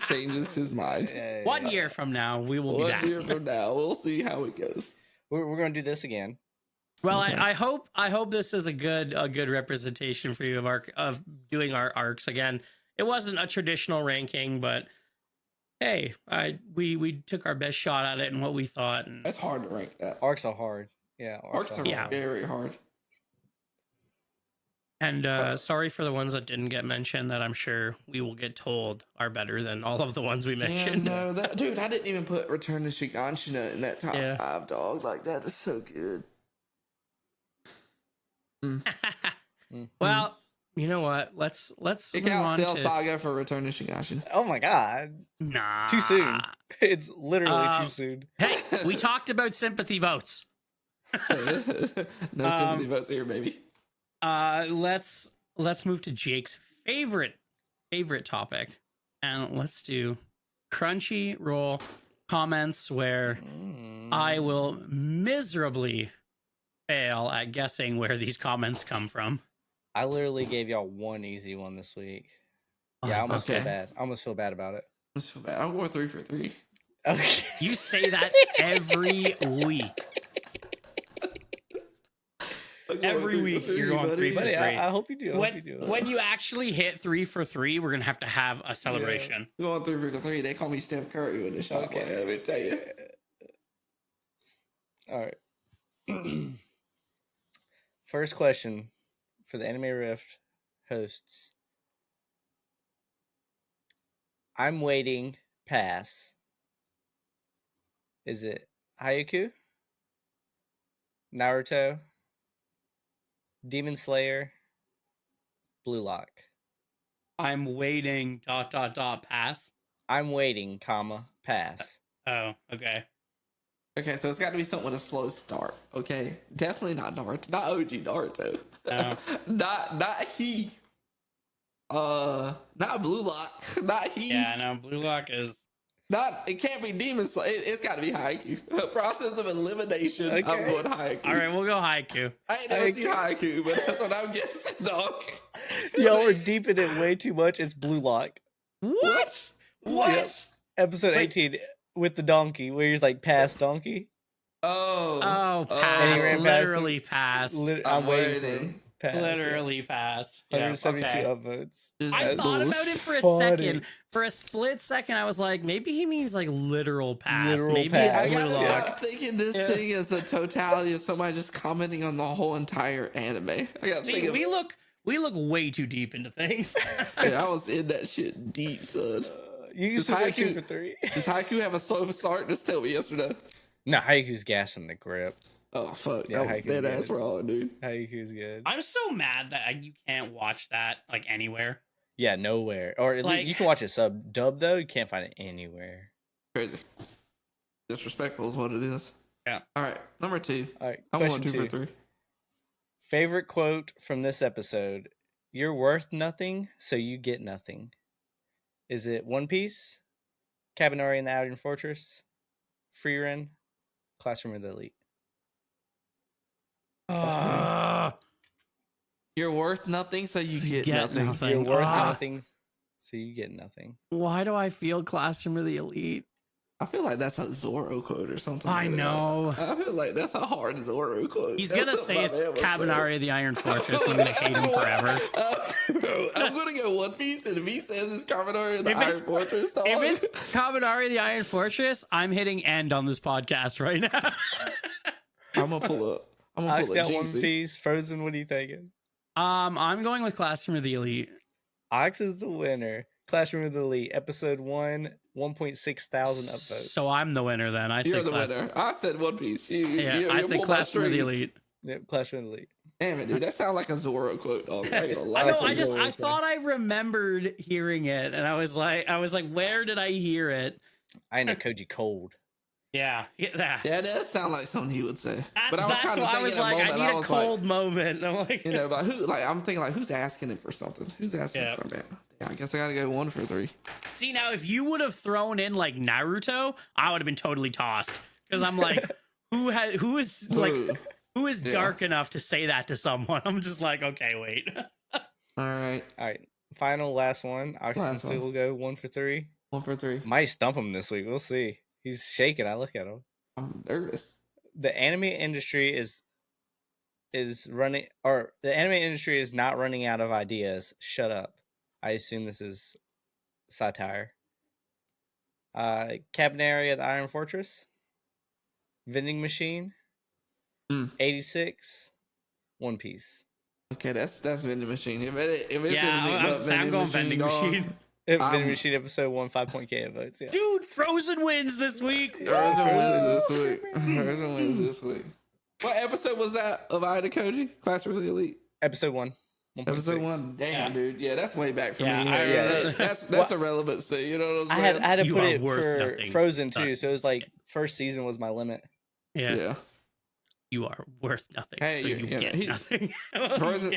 changes his mind. Yeah, 1 year from now, we will be 1 back. year from now, we'll see how it goes. We're gonna do this again. Well, Okay. I hope this is a good representation for you of doing our arcs again. It wasn't a traditional ranking, but hey, we took our best shot at it and what we thought. And That's hard to rank that. Arcs are hard. Yeah. Arcs are Yeah. very hard. Sorry for the ones that didn't get mentioned. That I'm sure we will get told are better than all of the ones we Damn, mentioned. no, dude, I didn't even put Return to Shiganshina in that top Yeah. 5, dog. Like, that is so good. Well, you know what? Let's Kick move out on Cell to Saga for Return to Shiganshina. Oh my god. nah. Too soon. It's literally too Um, soon. Hey, we talked about sympathy votes. No sympathy votes here, baby. Let's move to Jake's favorite topic, and let's do Crunchyroll comments, where I will miserably fail at guessing where these comments come from. I literally gave y'all one easy one this week. Yeah, I almost feel Okay. bad. I almost feel bad about it. This feel bad. I'm going 3 for 3. Okay. You say that every week. Every week you're going 3 for Buddy, 3. I hope you do. I hope you do. When you actually hit 3 for 3, we're gonna have a celebration. I'm going 3 for 3. They call me Steph Curry with the shot. Okay. Okay, let me tell you. All right. First question for the Anime Rift hosts. I'm waiting. Pass. Is it Haiku? Naruto? Demon Slayer? Blue Lock? I'm waiting. ... Pass. I'm waiting, pass. Oh, okay. Okay, so it's got to be something with a slow start. Okay, definitely not Naruto, not OG Naruto. No. not he. Not Blue Lock. Not he. Yeah, no. Blue Lock is. Not. It can't be Demon Slayer. It's got to be Haiku. Process of elimination. Okay. I'm going Haiku. All right, we'll go Haiku. I ain't never seen Haiku, but that's what I'm guessing, dog. Y'all are deep in it way too much. It's Blue Lock. What? What? Yep. Episode Wait. 18 with the donkey, where he's like, pass donkey. Oh. Oh, And he pass. ran past Literally pass. I'm waiting for waiting. him. Pass. Literally pass. Yeah, 172 okay. upvotes. Just I that thought bullshit. about it for a funny. second, for a split second, I was like, maybe he means like literal pass. Literal maybe pass. it's I blue gotta lock. stop thinking this thing is a totality of somebody just commenting on the whole entire anime. I gotta think See, of we look way too deep into things. yeah, I was in that shit deep, son. You Does used to go 2 Haiku- for 3. Does Haiku have a slow start? Just tell me yes or no. No, Haiku's gas from the grip. Oh fuck, Yeah, that was Haiku's dead ass good. wrong, dude. Haiku's good. I'm so mad that you can't watch that like anywhere. Yeah, nowhere. Or at Like- least you can watch it dub though. You can't find it anywhere. Crazy. Disrespectful is what it is. Yeah. All right, number 2. All right, I'm question going 2 for 2. 3. Favorite quote from this episode: "You're worth nothing, so you get nothing." Is it One Piece, Cabanari and the Iron Fortress, Freerun, Classroom of the Elite? You're worth nothing, so you So you get, get nothing. nothing. You're worth Ah. nothing, so you get nothing. Why do I feel Classroom of the Elite? I feel like that's a Zoro quote or something. I like that. know. I feel like that's a hard Zoro quote. He's That's gonna something say my it's man would say. Cabanari of the Iron Fortress. And I'm gonna hate him forever. Bro, I'm gonna go One Piece, and if he says it's Cabanari of the If Iron it's- Fortress, dog. If it's Cabanari of the Iron Fortress, I'm hitting end on this podcast right now. I'm gonna pull up. I'm gonna Alex pull up got One Jinxie. Piece. Frozen. What are you thinking? I'm going with Classroom of the Elite. Alex is the winner. Classroom of the Elite, episode 1, 1.6 thousand upvotes. So I'm the winner then. I You're say the Classroom. winner. I said One Piece. Yeah, I say pulled my Classroom of the strings. Elite. Yep, Classroom of the Elite. Damn it, dude. That sounds like a Zoro quote, dog. I ain't gonna lie I know. to you. I thought I remembered hearing it, and I was like, where did I hear it? I know Koji cold. Yeah, that. Yeah, that does sound like something he would say. That's, But I was that's trying to why I think was in a like, moment. I and need a was cold like, moment. I'm like, you know, but who? Like, I'm thinking like, who's asking him for something? Who's asking Yeah. for a man? Yeah, I guess I gotta go 1 for 3. see now, if you would have thrown in like Naruto, I would have been totally tossed because I'm like, who is like, Ooh. who is Yeah. dark enough to say that to someone? I'm just like, okay, wait. All right, All right, final last one. Oxygen Last still one. will go 1 for 3. 1 for 3. Might stump him this week. We'll see. He's shaking. I look at him. I'm nervous. The anime industry is running, or the anime industry is not running out of ideas. Shut up. I assume this is satire. Cabanari at the Iron Fortress, Vending Machine, 86, One Piece. Okay, that's vending machine. If it's Yeah, anything but I'm going vending dog, machine. Vending Machine episode 1, 5.k votes. Yeah. Dude, Frozen wins this week. Frozen wins this week. Frozen wins this week. What episode was that of Ida Koji? Classroom of the Elite. Episode 1. 1.6. Episode 1. Damn, Yeah. dude. Yeah, that's way back for Yeah, me. I Yeah, remember. that's a relevancy. You know what I'm saying? I had to You put are it worth for nothing. Frozen too, Thus- so it was like first season was my limit. Yeah, yeah. you are worth nothing. Hey, so you- you you know, get he- nothing.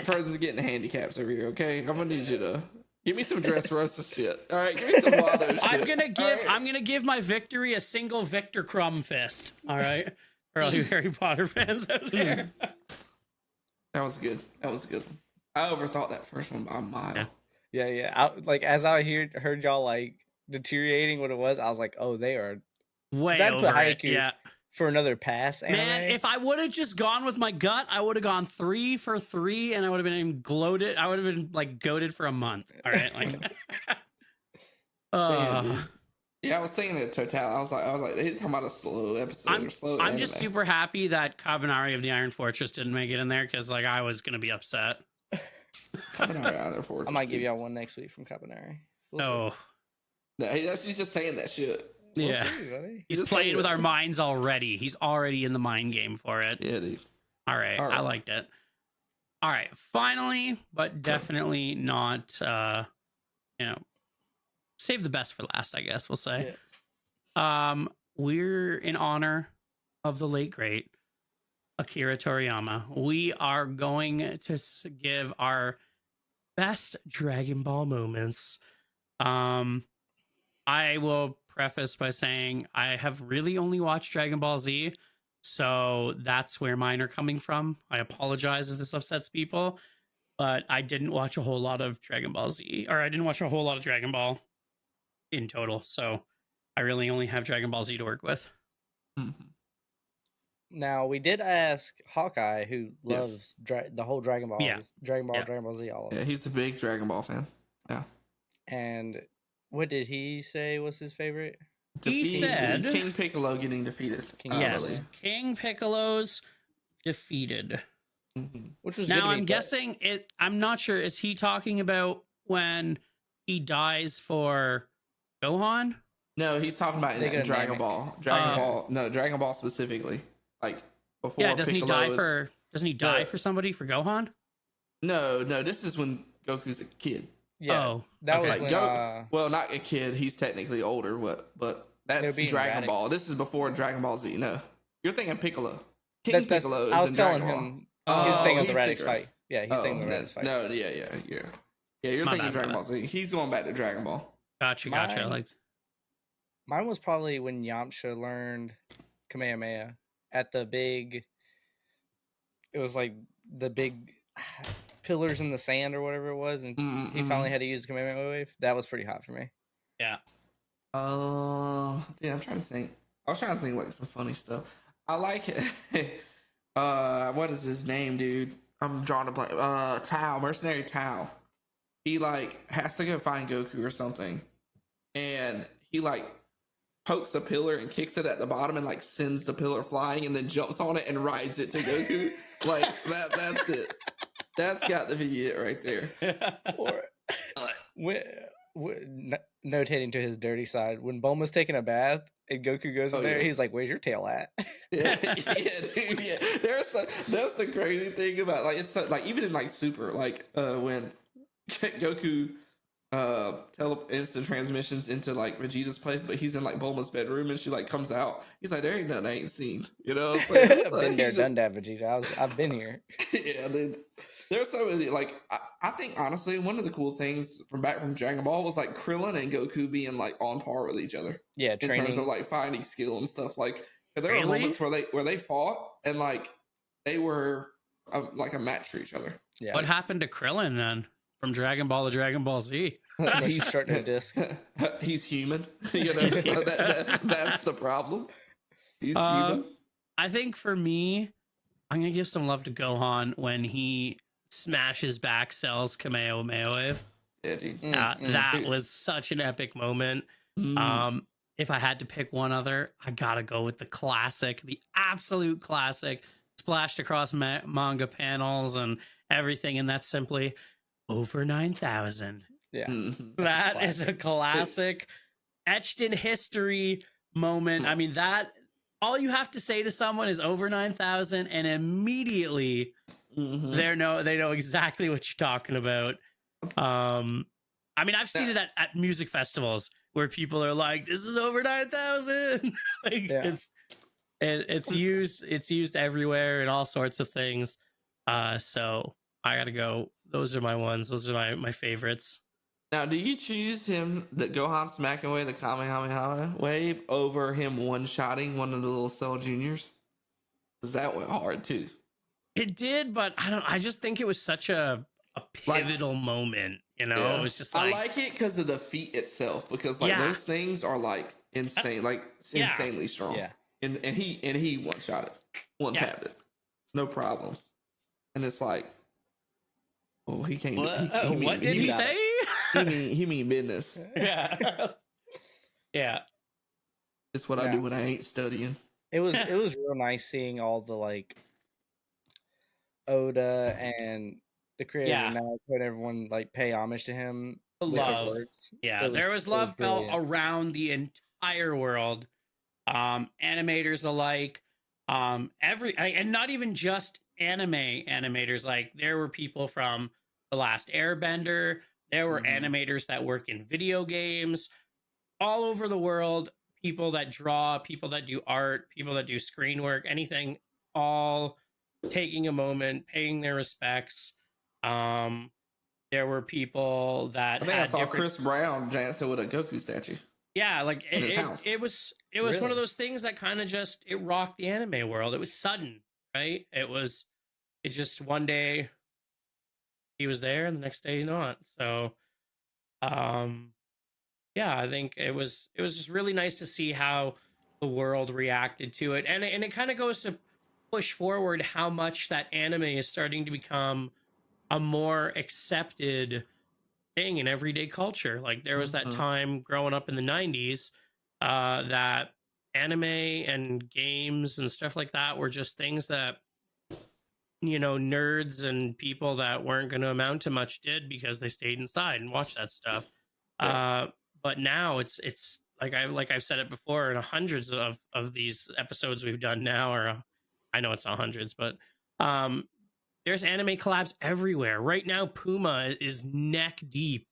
Frozen's getting handicaps over here. Okay, I'm gonna need you to give me some Dressrosa shit. All right, give me some Waldo shit. I'm gonna give my victory a single Victor Crumb fist. All right, for all you Harry Potter fans out there. That was good. That was a good one. I overthought that first one by a mile. Yeah. Yeah. Like as I heard y'all like deteriorating what it was, I was like, oh, they are Way I'd put over it. Haiku Yeah, for another pass. Anime. man. If I would have just gone with my gut, I would have gone 3 for 3, and I would have been gloated. I would have been like goaded for a month. All right, like. Damn, dude. Yeah, I was thinking the total. I was like, he's talking about a slow episode or slow. I'm just anime. super happy that Cabanari of the Iron Fortress didn't make it in there because like I was gonna be upset. Coming out of there for I might give y'all one next week from Cabanari. We'll Oh, No, he's just saying that shit. see. We'll yeah. see, buddy. He's just playing saying with it. our minds already. He's already in the mind game for it. Yeah, dude. All right, All right. I liked it. All right, finally, but definitely not. Save the best for last, I guess we'll say. We're in honor of the late great Akira Toriyama. We are going to give our best Dragon Ball moments. I will preface by saying I have really only watched Dragon Ball Z, so that's where mine are coming from. I apologize if this upsets people, but I didn't watch a whole lot of Dragon Ball Z, or I didn't watch a whole lot of Dragon Ball in total, so I really only have Dragon Ball Z to work with. Now we did ask Hawkeye, who Yes. loves the whole Dragon Ball, Yeah. Dragon Ball, Yeah. Dragon Ball Z, all of Yeah, it. he's a big Dragon Ball fan. And What did he say was his favorite? He said King Piccolo getting defeated. King yes, Piccolo. King Piccolo's defeated. Which was Now good to I'm be guessing it. I'm not sure. Is he talking about when he dies for Gohan? No, he's talking about They in get a Dragon Namek. Ball. Oh. No, Dragon Ball specifically. Like before Yeah, doesn't he Piccolo die is- for? Doesn't he die No. for somebody for Gohan? No, this is when Goku's a kid. Yeah, Oh, that okay. was Like when well, not a kid. He's technically older, but that's being Dragon Radix. Ball. This is before Dragon Ball Z. No, you're thinking Piccolo. King that's- Piccolo is I was in telling Dragon him Ball. he was thinking of the he's Radix thinking- fight. Yeah, he's thinking of the Radix fight. No, yeah. Yeah, you're My thinking bad, Dragon my Ball Z. He's going back to Dragon Ball. Gotcha. Mine- Like Mine was probably when Yamcha learned Kamehameha at the big. It was like the big pillars in the sand or whatever it was, and he finally had to use the Kamehameha wave. That was pretty hot for me. yeah. Yeah, I'm trying to think. I was trying to think like some funny stuff. I like it. What is his name, dude? I'm drawing a blank. Tao, Mercenary Tao. He like has to go find Goku or something, and he like pokes a pillar and kicks it at the bottom and like sends the pillar flying and then jumps on it and rides it to Goku. Like that's it. That's got to be it right there. Or notating to his dirty side, when Bulma's taking a bath and Goku goes in there, yeah. he's like, "Where's your tail at?" Yeah, dude, yeah. That's the crazy thing about like it's like even in like Super, like when Goku instant transmissions into like Vegeta's place, but he's in like Bulma's bedroom and she like comes out. He's like, there ain't nothing I ain't seen. You know, it's like, I've been there, done that, Vegeta. I've been here. Yeah, there's so many. Like I think honestly, one of the cool things from Dragon Ball was like Krillin and Goku being like on par with each other. Yeah, In training. terms of like finding skill and stuff. Like there were Really? moments where they fought and like they were like a match for each other. Yeah, What happened to Krillin then from Dragon Ball to Dragon Ball Z? he's starting a disc. He's human. You know, so that's the problem. He's human. I think for me, I'm gonna give some love to Gohan when he smashes back Cell's Kamehameha wave. Yeah, dude. That was such an epic moment. If I had to pick one other, I gotta go with the classic, the absolute classic, splashed across manga panels and everything, and that's simply over 9,000. Yeah, That is a classic, etched in history moment. I mean, that all you have to say to someone is over 9,000, and immediately they know exactly what you're talking about. I mean, I've seen it at music festivals where people are like, "This is over 9,000." Like, Yeah. it's used everywhere in all sorts of things. So I gotta go. Those are my ones. Those are my favorites. Now, do you choose him, that Gohan smacking away the Kamehameha wave, over him one-shotting one of the little Cell Juniors? Because that went hard too. It did, but I just think it was such a pivotal moment. You know, Yeah. it was just I like, like it because of the feat itself, because like Yeah. those things are like insane, like Yeah. insanely strong. Yeah. And he one shot it, one Yeah. tapped it, no problems. And it's like, oh, he can't. what did he got say? He mean business. Yeah. Yeah. It's what I Yeah. do when I ain't studying. it was real nice seeing all the like Oda and the creator Yeah. now put everyone like pay homage to him. The with their love. words. Yeah, It there was it love felt brilliant. around the entire world. Animators alike, and not even just animators. Like there were people from The Last Airbender. There were animators that work in video games all over the world. People that draw, people that do art, people that do screen work, anything. All taking a moment, paying their respects. There were people that I think I had saw different... Chris Brown dancing with a Goku statue. Yeah, like in his house. it was one of Really? those things that kind of just it rocked the anime world. It was sudden, right? It just one day he was there and the next day not. So yeah, I think it was just really nice to see how the world reacted to it. And it kind of goes to push forward how much that anime is starting to become a more accepted thing in everyday culture. Like there was that Mhm. time growing up in the 90s that anime and games and stuff like that were just things that, you know, nerds and people that weren't going to amount to much did because they stayed inside and watched that stuff. Yeah. But now it's like I've said it before in hundreds of these episodes we've done now, or I know it's not hundreds, but um, there's anime collabs everywhere right now. Puma is neck deep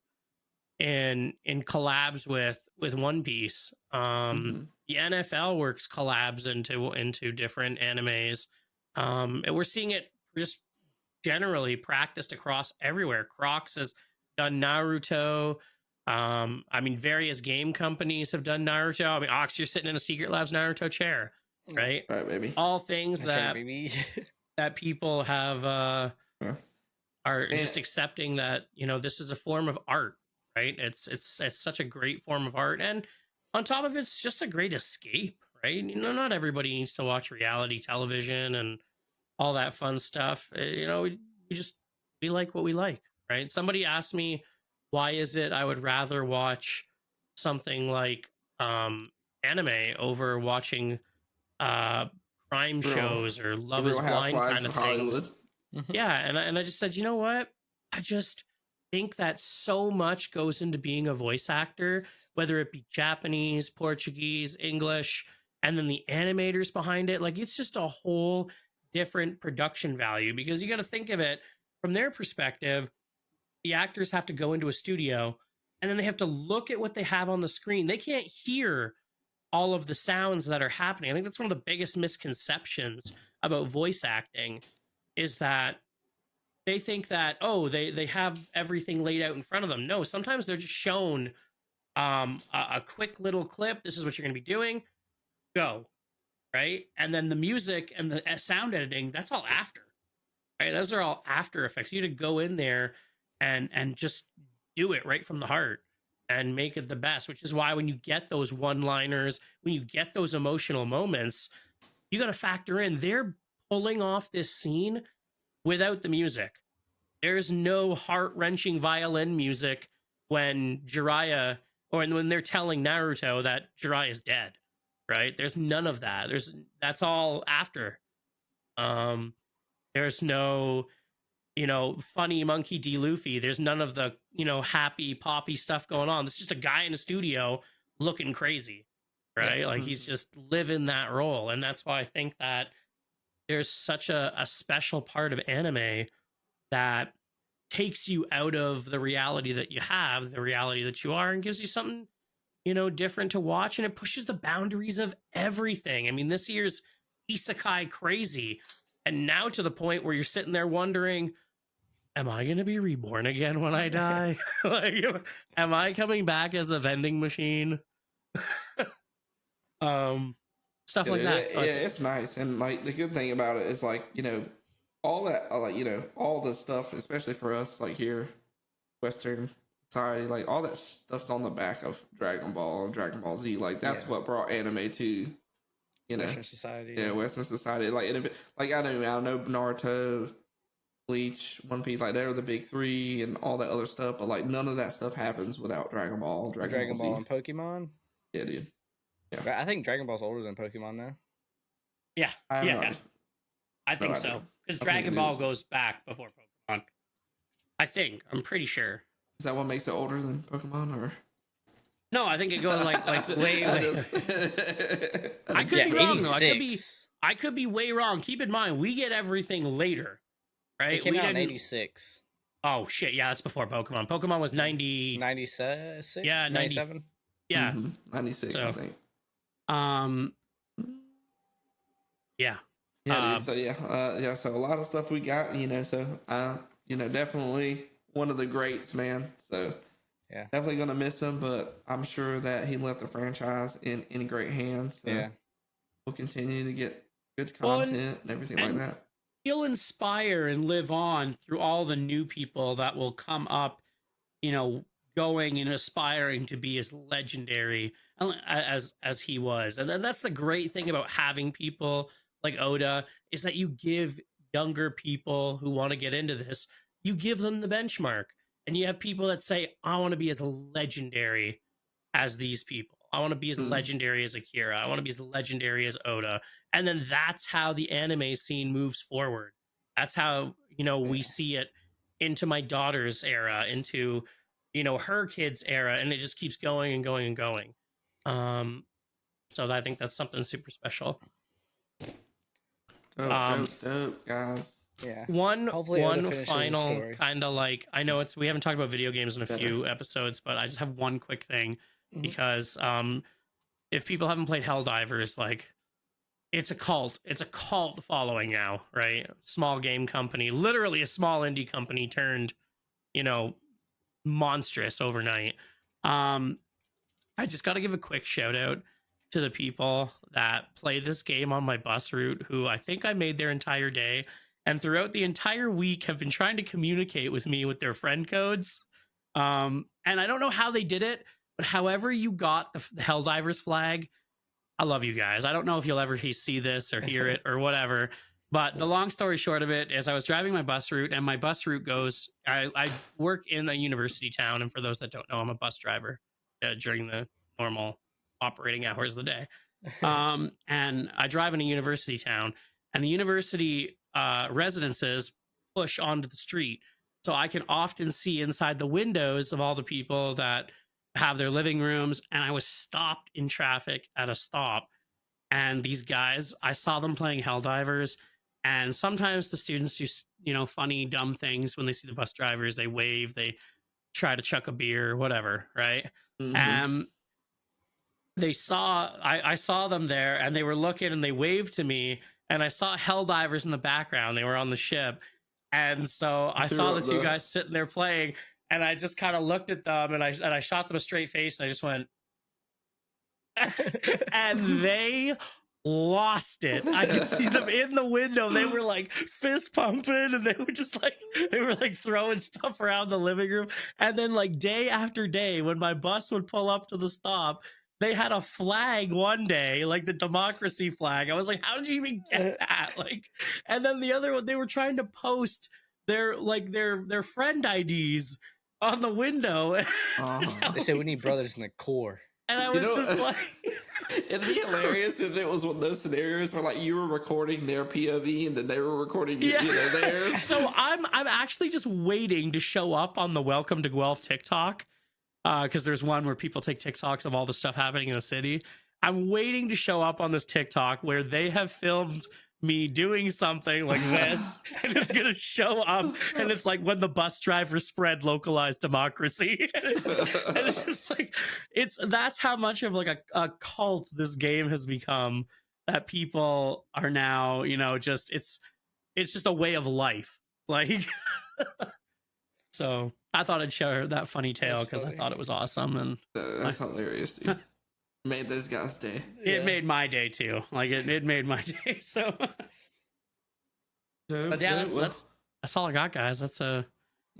in collabs with One Piece. Mhm. The NFL works collabs into different animes, and we're seeing it just generally practiced across everywhere. Crocs has done Naruto. I mean, various game companies have done Naruto. I mean, Ox, you're sitting in a Secret Labs Naruto chair, right? Right, baby. All things That's right, that baby. that people have Yeah. are And- just accepting that, you know, this is a form of art, right? It's such a great form of art, and on top of it's just a great escape, right? You know, not everybody needs to watch reality television and all that fun stuff. You know, we just we like what we like, right? Somebody asked me why is it I would rather watch something like anime over watching uh crime Real- shows or The Love Real is Blind Housewives kind of of things. Hollywood. Yeah, and I just said, you know what? I just think that so much goes into being a voice actor, whether it be Japanese, Portuguese, English, and then the animators behind it. Like it's just a whole different production value because you got to think of it from their perspective. The actors have to go into a studio and then they have to look at what they have on the screen. They can't hear all of the sounds that are happening. I think that's one of the biggest misconceptions about voice acting is that they think that, oh, they have everything laid out in front of them. No, sometimes they're just shown a quick little clip. This is what you're going to be doing. Go, right? And then the music and the sound editing, that's all after, right? Those are all after effects. You need to go in there and just do it right from the heart and make it the best, which is why when you get those one-liners, when you get those emotional moments, you got to factor in they're pulling off this scene without the music. There's no heart-wrenching violin music when Jiraiya or when they're telling Naruto that Jiraiya is dead, right? There's none of that. That's all after. Um, there's no, you know, funny monkey D. Luffy. There's none of the, you know, happy poppy stuff going on. It's just a guy in a studio looking crazy, right? Yeah. Like he's just living that role. And that's why I think that there's such a special part of anime that takes you out of the reality that you have, the reality that you are, and gives you something, you know, different to watch. And it pushes the boundaries of everything. I mean, this year's isekai crazy. And now to the point where you're sitting there wondering, am I going to be reborn again when I die? Like, am I coming back as a vending machine? Stuff like that. So Yeah, it's nice. And like the good thing about it is like, you know, all that like, you know, all the stuff, especially for us like here, Western society, like all that stuff's on the back of Dragon Ball and Dragon Ball Z. Like that's what brought anime to, you know, Western society. yeah, Western society. Like like I know Naruto, Bleach, One Piece, like they're the big three and all that other stuff, but like none of that stuff happens without Dragon Ball, Dragon Ball Ball Z. and Pokemon. Yeah, dude. But I think Dragon Ball's older than Pokemon now. yeah, I have no yeah, idea. I think No so. idea. Because I think Dragon it Ball is. goes back before Pokemon. I'm pretty sure. Is that what makes it older than Pokemon, or? No, I think it goes like way. I way. just- I could be wrong though. 86. I could be way wrong. Keep in mind, we get everything later, right? It came we out in didn't- 86. Oh shit! Yeah, that's before Pokemon. Pokemon was 90. 96? Yeah, 97? Yeah. Mhm. 96, I So- think. Yeah. Yeah, dude. So yeah. So a lot of stuff we got, you know. So you know, definitely one of the greats, man. So Yeah. definitely gonna miss him, but I'm sure that he left the franchise in great hands. So Yeah. we'll continue to get good Well, and- content and everything like and- that. He'll inspire and live on through all the new people that will come up, you know, going and aspiring to be as legendary as he was. And that's the great thing about having people like Oda is that you give younger people who want to get into this, you give them the benchmark And you have people that say, I want to be as legendary as these people. I want to be as legendary as Akira. I want to be as legendary as Oda. And then that's how the anime scene moves forward. That's how, we see it into my daughter's era, into, her kids' era. And it just keeps going and going and going. So I think that's something super special. Dope, guys. Yeah. One finishes the final story. kind of like, I know we haven't talked about video games in a few episodes, but I just have one quick thing because if people haven't played Helldivers, like it's a cult following now, right? Small game company, literally a small indie company turned, monstrous overnight. I just got to give a quick shout out to the people that play this game on my bus route, who I think I made their entire day, and throughout the entire week have been trying to communicate with me with their friend codes. And I don't know how they did it, but however you got the Helldivers flag, I love you guys. I don't know if you'll ever see this or hear it or whatever, but the long story short of it is I was driving my bus route, and my bus route goes, I work in a university town, and for those that don't know, I'm a bus driver during the normal operating hours of the day. And I drive in a university town, and the university residences push onto the street. So I can often see inside the windows of all the people that have their living rooms. And I was stopped in traffic at a stop. And these guys, I saw them playing Helldivers. And sometimes the students do, funny, dumb things when they see the bus drivers. They wave, they try to chuck a beer, whatever, right? They saw, I saw them there, and they were looking, and they waved to me, and I saw Helldivers in the background. They were on the ship. And so I saw the two guys sitting there playing, and I just kind of looked at them, and I shot them a straight face, and I just went, and they lost it. I could see them in the window. They were like fist pumping, and they were like throwing stuff around the living room. And then like day after day, when my bus would pull up to the stop, they had a flag one day, like the democracy flag. I was like, how did you even get that? Like, and then the other one, they were trying to post their friend IDs on the window. They said we need brothers in the core. And I was just like, it'd be hilarious if it was one of those scenarios where like you were recording their POV and then they were recording theirs. So I'm actually just waiting to show up on the Welcome to Guelph TikTok. Because there's one where people take TikToks of all the stuff happening in the city. I'm waiting to show up on this TikTok where they have filmed me doing something like this, and it's gonna show up, and it's like when the bus driver spread localized democracy. And it's just like that's how much of like a cult this game has become, that people are now, just it's just a way of life. Like so I thought I'd share that funny tale because I thought it was awesome, and that's hilarious, dude. Made those guys' day. It made my day too. Like it made my day. So, but yeah, that's all I got, guys. That's I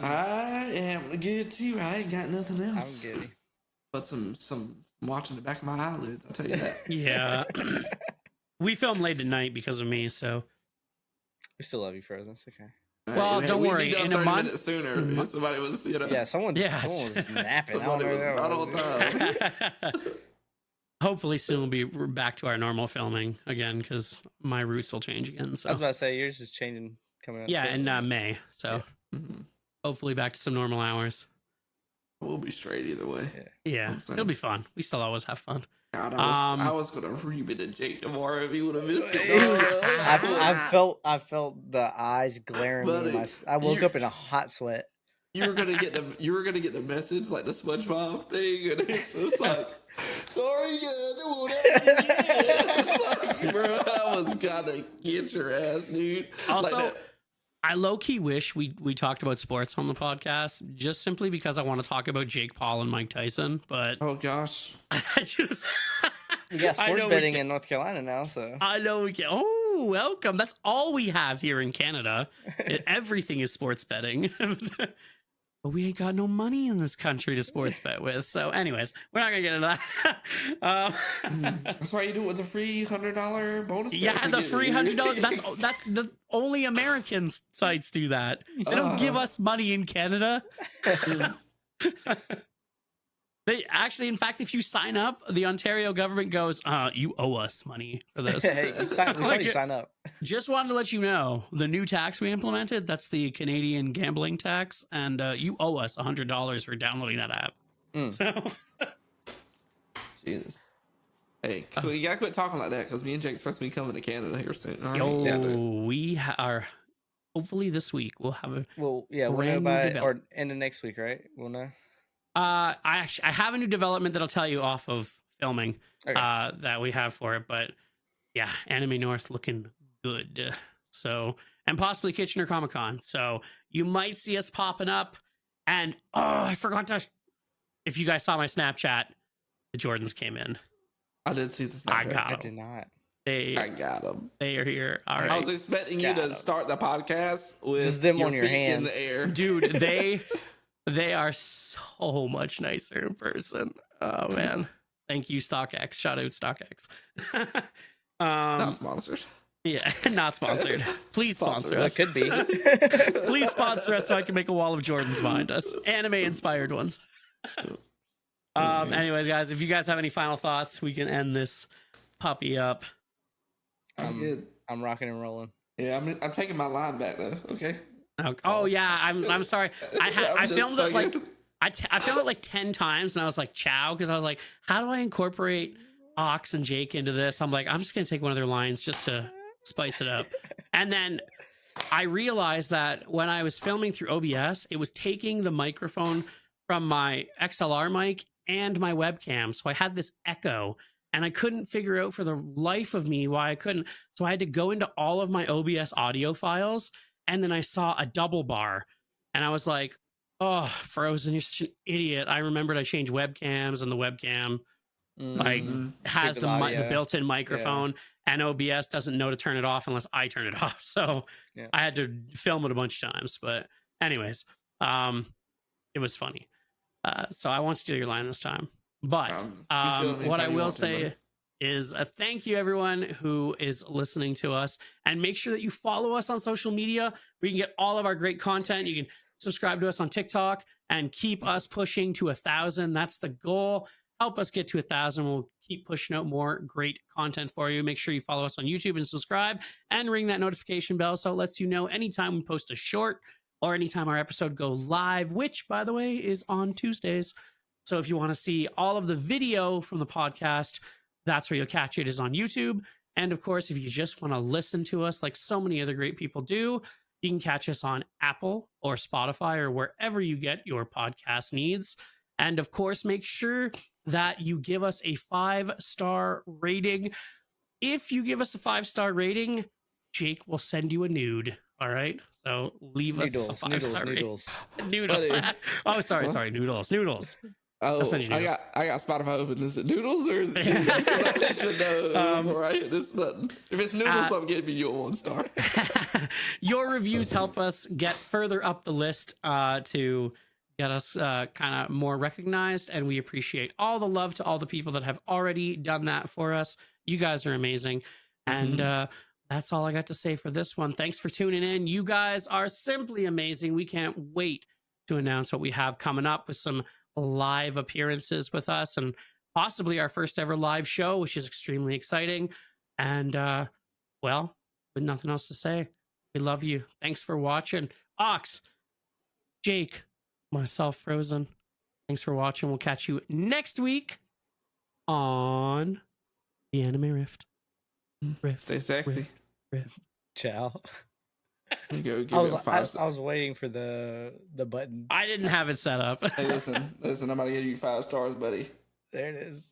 am good too. I ain't got nothing else. I'm good. But some watching the back of my eyelids. I'll tell you that. Yeah. We filmed late at night because of me, so We still love you, Frozen. It's okay. Well, don't worry. In a month sooner, if somebody was, Yeah, someone was napping. Somebody was not on time. Hopefully soon we'll be back to our normal filming again, because my routes will change again. So I was about to say yours is changing coming up. Yeah, in May. So hopefully back to some normal hours. We'll be straight either way. Yeah, it'll be fun. We still always have fun. God, I was gonna re-bid Jake tomorrow if he would have missed it. I felt the eyes glaring me. I woke up in a hot sweat. You were gonna get the message like the SpongeBob thing, and it's just like, sorry guys, I won't ask again. Like, bro, I was gonna get your ass, dude. Also, I low-key wish we talked about sports on the podcast, just simply because I want to talk about Jake Paul and Mike Tyson. But oh gosh, I just we got sports betting in North Carolina now, so I know we can. Oh, welcome! That's all we have here in Canada. Everything is sports betting. but we ain't got no money in this country to sports bet with. So, anyways, we're not gonna get into that. That's why you do it with the free $100 bonus. Yeah, bet to the get free it. $100. That's the only American sites do that. They don't give us money in Canada. They actually, in fact, if you sign up, the Ontario government goes, you owe us money for this. Hey, we saw you sign up. Just wanted to let you know the new tax we implemented, that's the Canadian gambling tax, and you owe us $100 for downloading that app. So Jesus. Hey, you gotta quit talking like that because me and Jake supposed to be coming to Canada here soon. All right? yo, we are hopefully this week we'll have a Well, yeah, we'll know brand new by development. or end of next week, right? We'll know. I have a new development that I'll tell you off of filming Okay. that we have for it, but yeah, Anime North looking good. So, and possibly Kitchener Comic Con. So you might see us popping up. And I forgot to. If you guys saw my Snapchat, the Jordans came in. I did see this. I Snapchat. got I 'em. did not. I got them. They are here. All right, I was expecting you Got to 'em. start the podcast with Just them on your feet in hands. the air. dude. They are so much nicer in person. Oh man, thank you, StockX. Shout out StockX. Not sponsored. Yeah, not sponsored. Please sponsor Well, us. it could be. Please sponsor us so I can make a wall of Jordans behind us. Anime inspired ones. Anyways, guys, if you guys have any final thoughts, we can end this puppy up. Good. I'm rocking and rolling. Yeah, I'm taking my line back though. Okay. Oh yeah, I'm sorry. I just filmed it like fucking- I filmed it like 10 times and I was like, ciao, because I was like, how do I incorporate Ox and Jake into this? I'm like, I'm just gonna take one of their lines just to spice it up. And then I realized that when I was filming through OBS, it was taking the microphone from my XLR mic and my webcam. So I had this echo and I couldn't figure out for the life of me why I couldn't. So I had to go into all of my OBS audio files and then I saw a double bar and I was like, oh, Frozen, you're such an idiot. I remembered I changed webcams and the webcam like has Good the audio. built-in microphone and OBS doesn't know to turn it off unless I turn it off. So Yeah. I had to film it a bunch of times. But anyways, it was funny. So I won't steal your line this time. But you steal it anytime what I you will want to, say buddy. is a thank you everyone who is listening to us, and make sure that you follow us on social media where you can get all of our great content. You can subscribe to us on TikTok and keep us pushing to 1,000. That's the goal. Help us get to 1,000. We'll keep pushing out more great content for you. Make sure you follow us on YouTube and subscribe and ring that notification bell so it lets you know anytime we post a short or anytime our episode go live, which by the way is on Tuesdays. So if you want to see all of the video from the podcast, that's where you'll catch it, is on YouTube. And of course, if you just want to listen to us like so many other great people do, you can catch us on Apple or Spotify or wherever you get your podcast needs. And of course, make sure that you give us a 5-star rating. If you give us a 5-star rating, Jake will send you a nude. All right. So leave us a 5-star rating. Noodles. Buddy. Oh, sorry. Noodles. Oh, I'll send you I noodles. got Spotify open. Is it noodles or is it noodles? 'Cause I need to know before I hit this button. If it's noodles, I'm giving you a 1-star. Your reviews help us get further up the list to get us kind of more recognized, and we appreciate all the love to all the people that have already done that for us. You guys are amazing, and that's all I got to say for this one. Thanks for tuning in. You guys are simply amazing. We can't wait to announce what we have coming up with some live appearances with us and possibly our first ever live show, which is extremely exciting. And well, with nothing else to say, we love you. Thanks for watching. Ox, Jake, myself, Frozen, thanks for watching. We'll catch you next week on the Anime Rift. Stay sexy. Ciao. You go give I it was a 5. I was waiting for the button. I didn't have it set up. Hey, listen. I'm gonna give you 5 stars, buddy. There it is.